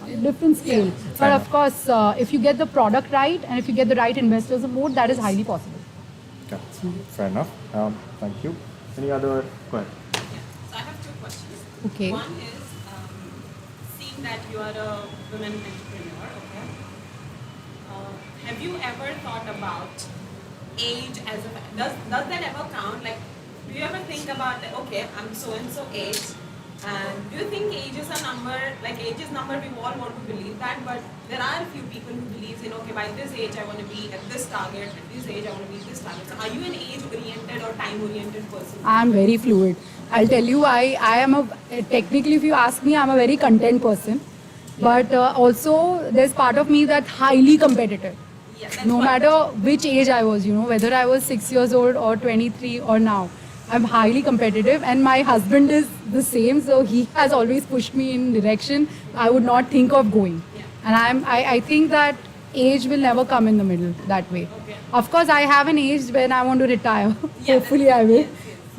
different scale. Fair But enough. of course, if you get the product right and if you get the right investors on board, that is highly possible. Okay. Fair enough. Thank you. Any other question? So I have two questions. Okay. One is, seeing that you are a women entrepreneur, okay? Have you ever thought about age as a does that ever count? Like, do you ever think about that? Okay, I'm so and so age, and do you think age is a number? Like, age is number. We all want to believe that, but there are a few people who believe in, okay, by this age I want to be at this target, at this age I want to be this target. So, are you an age-oriented or time-oriented person? I'm very fluid. I'll tell you, I am a, technically if you ask me, I'm a very content person. But also there's part of me that's highly competitive. Yeah, that's No what- matter which age I was, whether I was 6 years old or 23 or now, I'm highly competitive, and my husband is the same, so he has always pushed me in direction I would not think of going. And I think that age will never come in the middle that way. Okay. Of course, I have an age when I want to retire. Yeah, Hopefully, I will.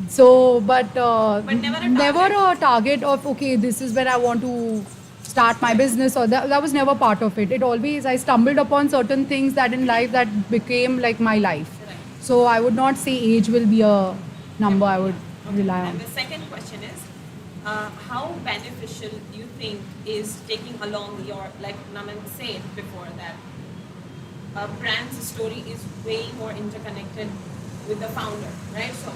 So, but never a a target of, okay, this is where I want to start my business, or that was never part of it. It always, I stumbled upon certain things that in life that became like my life. Right. So I would not say age will be a number I would rely on. And the second question is, how beneficial do you think is taking along your, like Naman said before, that a brand's story is way more interconnected with the founder, right? So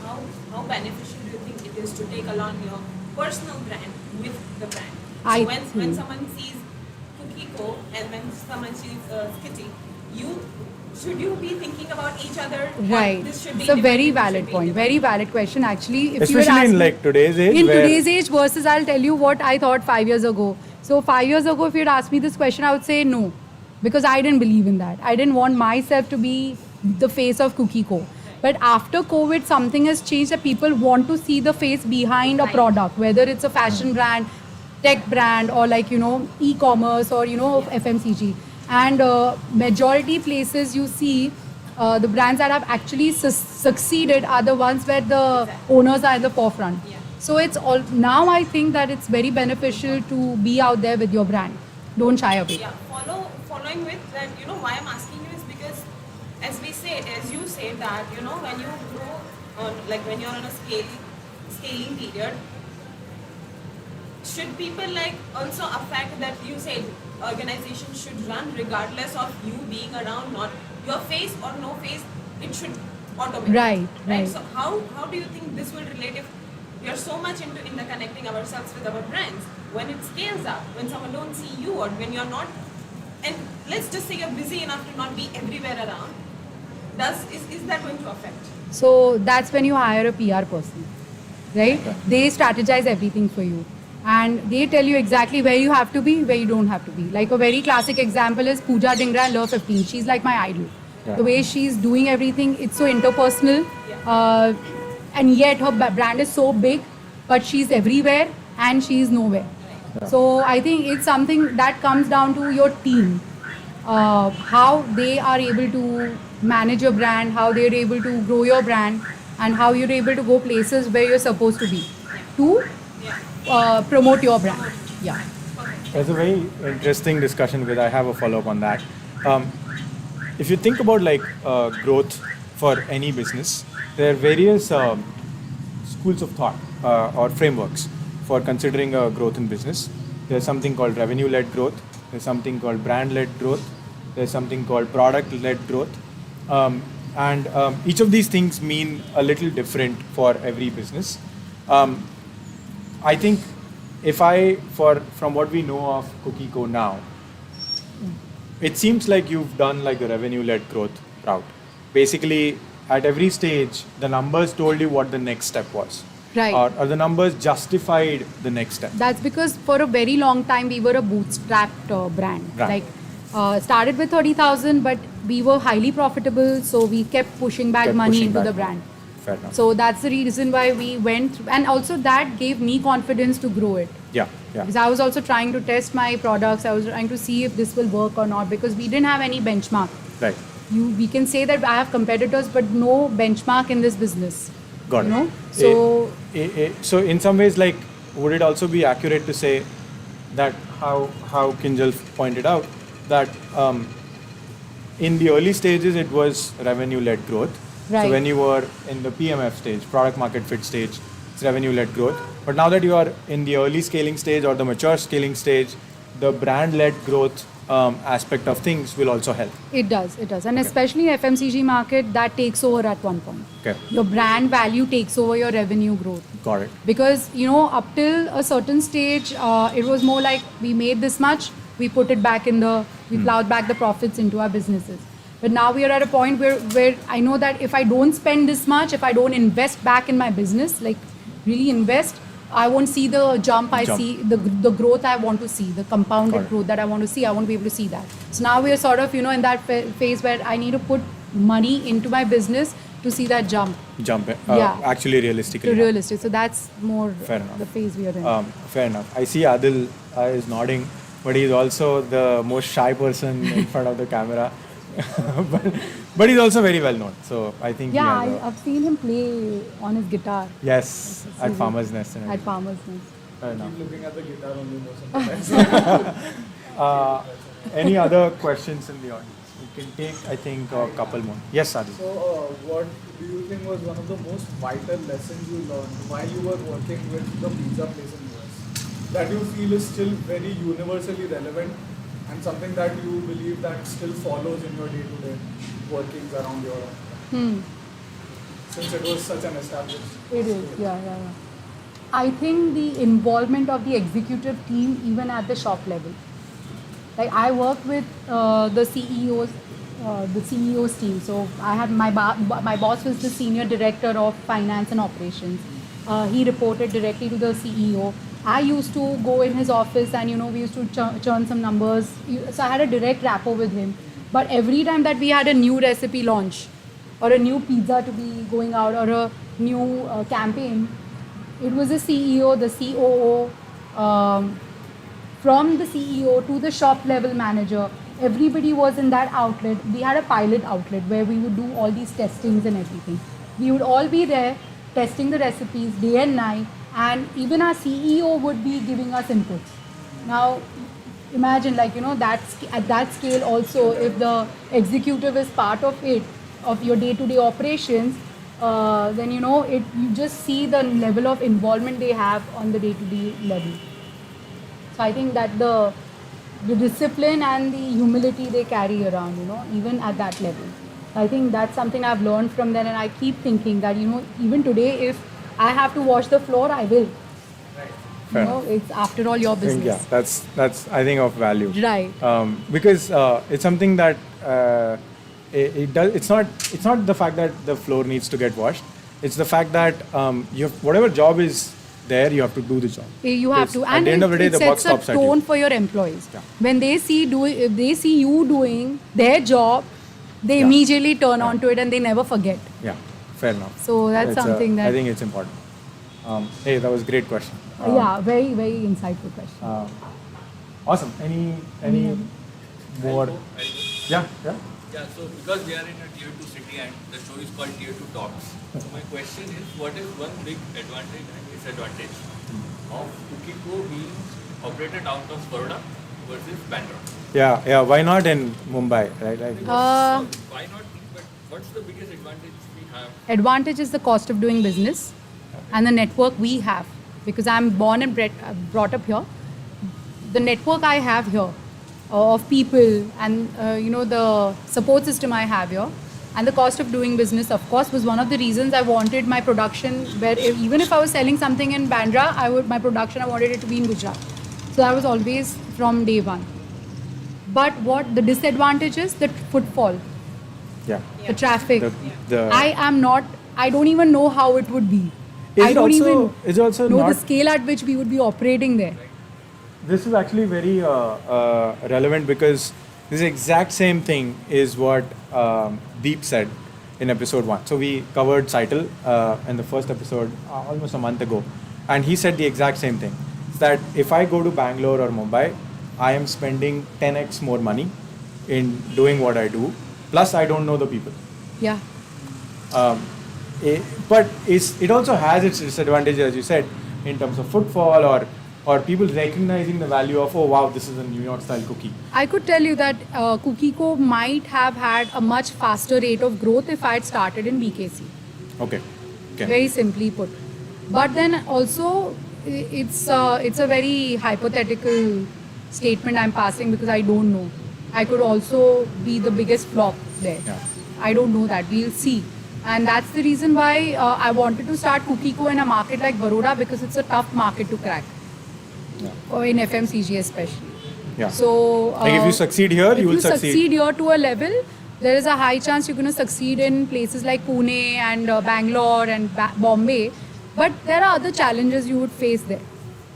how beneficial do you think it is to take along your personal brand with the brand? So I when think- someone sees Cookie Co and when someone sees Skitty, should you be thinking about each other? Or Right. this should be It's a very independent, this valid should be point. Very valid question, actually. If you were Especially in asking- like today's age. in where today's age versus I'll tell you what I thought 5 years ago. So 5 years ago, if you'd asked me this question, I would say no, because I didn't believe in that. I didn't want myself to be the face of Cookie Co. But after COVID, something has changed that people want to see the face behind a product, whether it's a fashion brand, tech brand, or like, e-commerce, or, FMCG. And majority places you see the brands that have actually succeeded are the ones where the owners are in the forefront. Yeah. So it's all, now I think that it's very beneficial to be out there with your brand. Don't shy away. Yeah, following with that, why I'm asking you is because, as you say that, when you grow, when you're on a scaling period, should people like also affect that you said organization should run regardless of you being around, not your face or no face, it should automate. Right. So how do you think this will relate if we are so much into interconnecting ourselves with our brands, when it scales up, when someone don't see you, or when you're not, and let's just say you're busy enough to not be everywhere around, is that going to affect? So that's when you hire a PR person, right? They strategize everything for you. And they tell you exactly where you have to be, where you don't have to be. Like a very classic example is Pooja Dhingra in Love 15. She's like my idol. Yeah. The way she's doing everything, it's so interpersonal. And yet her brand is so big, but she's everywhere and she's nowhere. So I think it's something that comes down to your team. How they are able to manage your brand, how they're able to grow your brand, and how you're able to go places where you're supposed to be to promote your brand. Yeah. That's a very interesting discussion, because I have a follow-up on that. If you think about growth for any business, there are various schools of thought or frameworks for considering growth in business. There's something called revenue-led growth. There's something called brand-led growth. There's something called product-led growth. And each of these things mean a little different for every business. I think from what we know of Cookie Co now, it seems like you've done like the revenue-led growth route. Basically, at every stage, the numbers told you what the next step was. Right. Or the numbers justified the next step. That's because for a very long time we were a bootstrapped brand. Right. Started with 30,000, but we were highly profitable, so we kept pushing back Kept money pushing into back the money. brand. Fair enough. So that's the reason why we went through, and also that gave me confidence to grow it. Yeah. Because I was also trying to test my products. I was trying to see if this will work or not, because we didn't have any benchmark. Right. We can say that I have competitors, but no benchmark in this business. Got it. So So in some ways, would it also be accurate to say that how Kinjal pointed out that in the early stages it was revenue-led growth. Right. So when you were in the PMF stage, product market fit stage, it's revenue-led growth. But now that you are in the early scaling stage or the mature scaling stage, the brand-led growth aspect of things will also help. It does. And especially FMCG market, that takes over at one point. Okay. Your brand value takes over your revenue growth. Got it. Because, up till a certain stage, it was more like we made this much, we put it back we plowed back the profits into our businesses. But now we are at a point where I know that if I don't spend this much, if I don't invest back in my business, like really invest, I won't see the jump. See the growth I want to see, the compounded growth that I want to see. I won't be able to see that. So now we are sort of, in that phase where I need to put money into my business to see that jump. Actually realistically. Realistic. So that's more the phase we are in. Fair enough. I see Aadil is nodding, but he's also the most shy person in front of the camera. but he's also very well known. So I think I've seen him play on his guitar. Yes, at Farmer's Nest. At Farmer's Nest. Fair enough. Keep looking at the guitar only most of the time. Any other questions in the audience? We can take, I think, a couple more. Yes, Aadil. So, what do you think was one of the most vital lessons you learned while you were working with the pizza place in US that you feel is still very universally relevant and something that you believe that still follows in your day-to-day workings around Europe? Since it was such an established... It is, yeah. I think the involvement of the executive team even at the shop level. Like I work with the CEO's team. So I had my boss was the senior director of finance and operations. He reported directly to the CEO. I used to go in his office and we used to churn some numbers. So I had a direct rapport with him. But every time that we had a new recipe launch or a new pizza to be going out or a new campaign, it was the CEO, the COO, from the CEO to the shop level manager. Everybody was in that outlet. We had a pilot outlet where we would do all these testings and everything. We would all be there testing the recipes day and night, and even our CEO would be giving us inputs. Now, imagine at that scale also, if the executive is part of it, of your day-to-day operations, then you just see the level of involvement they have on the day-to-day level. So I think that the discipline and the humility they carry around, even at that level. I think that's something I've learned from them, and I keep thinking that, even today, if I have to wash the floor, I will. It's after all your business. Yeah, that's I think of value. Right. Because it's something that it does. It's not the fact that the floor needs to get washed. It's the fact that whatever job is there, you have to do the job. You have to, and at the end of the day, the buck stops at you. It sets a tone for your employees. Yeah. When they see you doing their job, they immediately turn on to it and they never forget. Yeah, fair enough. So that's something that I think it's important. Hey, that was a great question. Very, very insightful question. Awesome. Any more? Yeah. Yeah, so because we are in a tier 2 city and the show is called Tier2Talks, so my question is, what is one big advantage and disadvantage of Cookieco being operated out of Vadodara versus Bandra? Yeah. Why not in Mumbai, right? Why not? But what's the biggest advantage we have? Advantage is the cost of doing business and the network we have. Because I'm born and brought up here. The network I have here of people and the support system I have here and the cost of doing business, of course, was one of the reasons I wanted my production where even if I was selling something in Bandra, I wanted it to be in Gujarat. So that was always from day one. But what the disadvantage is, the footfall, the traffic. I don't even know how it would be. I don't even know the scale at which we would be operating there. This is actually very relevant because this exact same thing is what Deep said in episode 1. So we covered Cytle in the first episode almost a month ago. And he said the exact same thing. That if I go to Bangalore or Mumbai, I am spending 10x more money in doing what I do. Plus I don't know the people. Yeah. But it also has its disadvantages, as you said, in terms of footfall or or people recognizing the value of, oh wow, this is a New York style cookie? I could tell you that Cookie Co might have had a much faster rate of growth if I had started in BKC. Okay. Very simply put. But then also, it's a very hypothetical statement I'm passing because I don't know. I could also be the biggest flop there. Yeah. I don't know that. We'll see. And that's the reason why I wanted to start Cookie Co in a market like Vadodara, because it's a tough market to crack. Or in FMCG especially. Yeah. So Like if you succeed here, you will If you succeed. succeed here to a level, there is a high chance you're going to succeed in places like Pune and Bangalore and Bombay. But there are other challenges you would face there.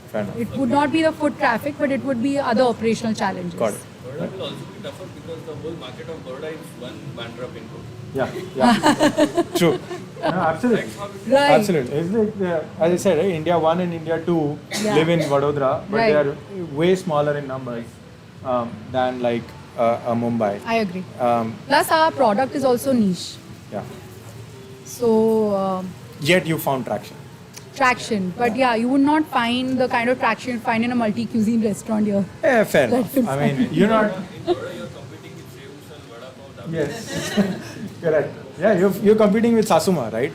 Fair enough. It would not be the foot traffic, but it would be other operational challenges. Got it. Baroda will also be tougher because the whole market of Baroda is one bandra pin code. Yeah. True. No, absolutely. That's how it is. Right. Absolutely. It's like, as I said, right, India 1 and India 2 Yeah. live in Vadodara, but Right. they are way smaller in numbers than like Mumbai. I agree. Um, Plus, our product is also niche. yeah. So, Yet you found traction. traction. But yeah, you would not find the kind of traction you find in a multi-cuisine restaurant here. Yeah, fair enough. is I mean, you're not. In Baroda, you're competing with Seus and Vada Pav. Dabbe. Yes. Correct. Yeah, you're competing with Sasuma, right?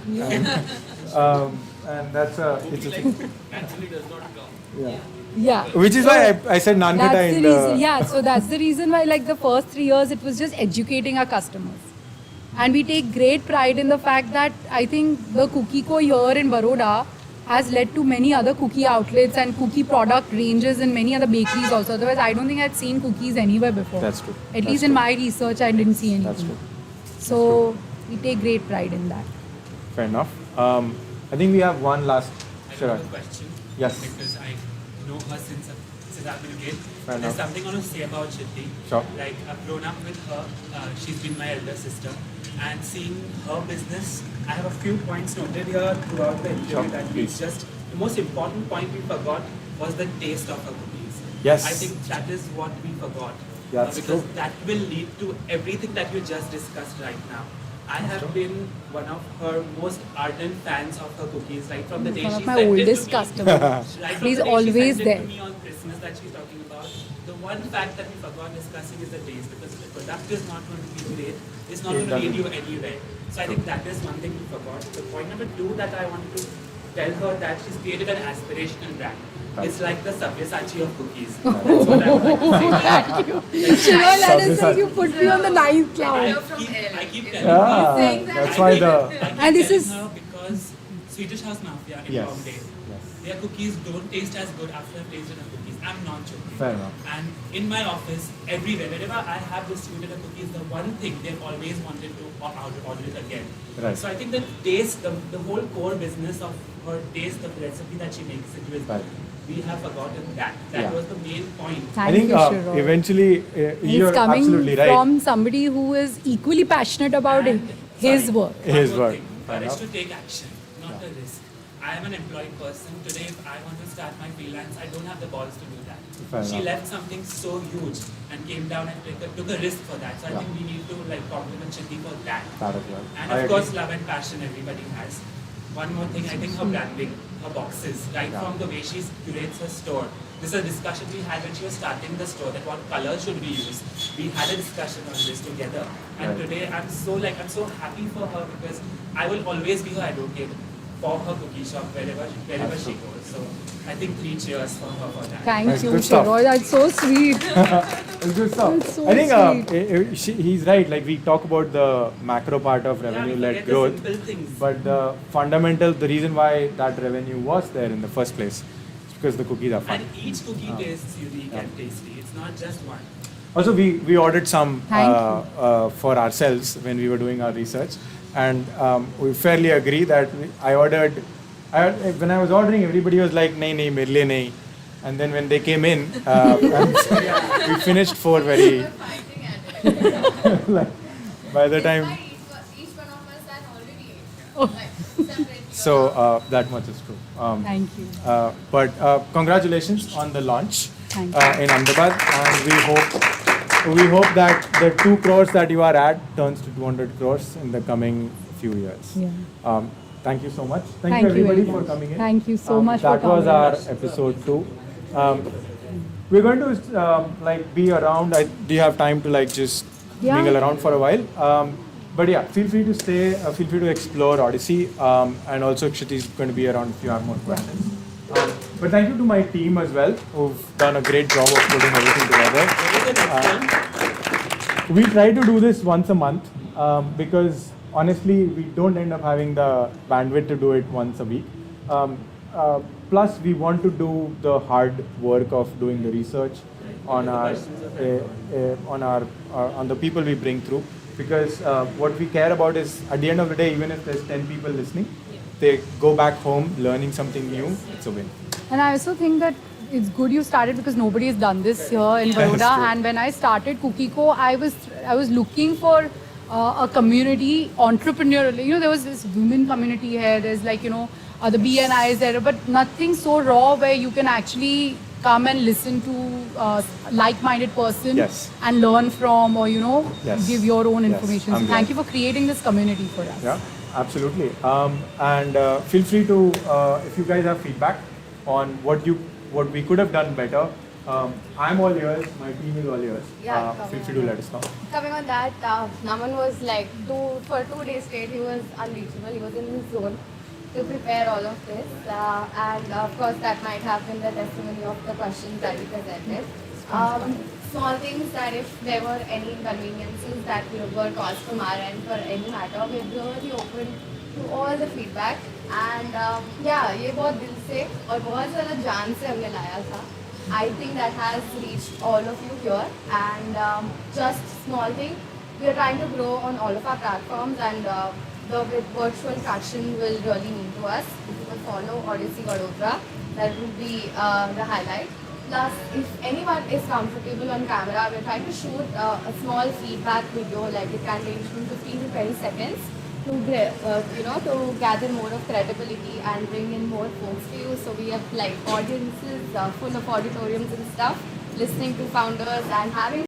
And that's it's a thing. Naturally does not come. Yeah. Yeah. Which is why I said Nankhatai That's the in reason. the. Yeah, so that's the reason why, like, the first 3 years, it was just educating our customers. And we take great pride in the fact that I think the Cookie Co here in Baroda has led to many other cookie outlets and cookie product ranges in many other bakeries also. Otherwise, I don't think I'd seen cookies anywhere before. That's true. At That's least in true. my research, I didn't see anything. That's true. So we take great pride in that. Fair enough. I think we have one last. I Shiroy. have a question. Yes. Because I know her since I've been a kid. Fair There's enough. something I want to say about Kshiti. Sure. Like, I've grown up with her. She's been my elder sister. And seeing her business, I have a few points noted here throughout the interview Sure, that please. it's just the most important point we forgot was the taste of her cookies. Yes. I think that is what we forgot. That's because true. that will lead to everything that you just discussed right now. I have been one of her most ardent fans of her cookies, right from the day One she of my sent it to oldest me. customers. Right from He's the day always she sent there. it to me on Christmas that she's talking about. The one fact that we forgot discussing is the taste, because if the product is not going to be great, it's not going to lead you anywhere. So I think that is one thing we forgot. The point number 2 that I wanted to tell her that she's created an aspirational brand. It's like the Sabyasachi of cookies. That's what I would like to say. Shiroy, that is Sabyasachi. like you put me on the ninth cloud. I keep telling Yeah, her. saying that. that's why the. And this is- her because Swedish House Mafia in Yes. Bombay, Yes. their cookies don't taste as good after I've tasted her cookies. I'm not joking. Fair enough. And in my office, everywhere, wherever I have distributed the cookies, the one thing they've always wanted to order it again. Right. So I think the taste, the whole core business of her taste, the recipe that she makes it with, Right. we have forgotten that. That Yeah. was the main point. I think you, Shiroy. eventually It's you're coming absolutely right. from somebody who is equally passionate about And- his sorry, work. one His more work. thing. Fair Courage enough. to take action, not a risk. I am an employed person. Today, if I want to start my freelance, I don't have the balls to do that. Fair She enough. left something so huge and came down and took a risk for that. So I Yeah. think we need to compliment Kshiti for that. That as well. And I of agree. course, love and passion everybody has. One more thing, I think her branding, her boxes, right Yeah. from the way she curates her store. This is a discussion we had when she was starting the store, that what color should we use. We had a discussion on this together. And Right. today I'm so happy for her because I will always be her advocate for her cookie shop wherever she goes. So I think 3 cheers for her for that. Thank That's you, good stuff. Shiroy. That's so sweet. It's good stuff. That's so I think sweet. he's right. Like we talk about the macro part of Yeah, we revenue-led forget the growth, simple things. but the fundamental, the reason why that revenue was there in the first place, is because the cookies are fun. And each cookie tastes unique and tasty. It's not just one. Also, we ordered some Thank for ourselves when we were doing our research, and we fairly agree that when I was ordering, everybody was like, "Nahi, nahi, mere liye nahi." And then when they came in, we finished 4 very. We're fighting at it. Like, by the time, Despite each one of us had already ate. Like, separately. so that much is true. Thank you. But congratulations on the launch Thank in Ahmedabad, and we hope that the 2 crores that you are at turns to 200 crores in the coming few years. Yeah. Thank you so much. Thank Thank you you everybody very for much. coming in. Thank you so much for That was coming. our episode 2. We're going to like be around. Do you have time to like just mingle around for a while? But yeah, feel free to stay. Feel free to explore Odyssey, and also Kshiti is going to be around if you have more questions. But thank you to my team as well, who've done a great job of putting everything together. We try to do this once a month because honestly, we don't end up having the bandwidth to do it once a week. Plus, we want to do the hard work of doing the research on on the people we bring through. Because what we care about is, at the end of the day, even if there's 10 people listening, they go back home learning something new. It's a win. And I also think that it's good you started because nobody has done this here in Vadodara. And when I started Cookiko, I was looking for a community, entrepreneurial. You know, there was this women community here. There's like, you know, the BNIs there, but nothing so raw where you can actually come and listen to like-minded person and learn from, or you know, give your own information. So thank you for creating this community for us. Yeah, absolutely. And feel free to, if you guys have feedback on what we could have done better, I'm all ears. My team is all ears. Yeah, feel free to let us know. Coming on that, Naman was like, for 2 days straight, he was unreachable. He was in his zone to prepare all of this. And of course, that might have been the testimony of the questions that we presented. Small things that if there were any inconveniences that were caused from our end for any matter, we're really open to all the feedback. And yeah, ये बहुत दिल से और बहुत ज़्यादा जान से हमने लाया था. I think that has reached all of you here. And just small thing, we are trying to grow on all of our platforms, and the virtual traction will really mean to us. If you will follow Odyssey Vadodara, that would be the highlight. Plus, if anyone is comfortable on camera, we're trying to shoot a small feedback video, like it can range from 15 to 20 seconds, to to gather more of credibility and bring in more folks to you. So we have like audiences full of auditoriums and stuff, listening to founders and having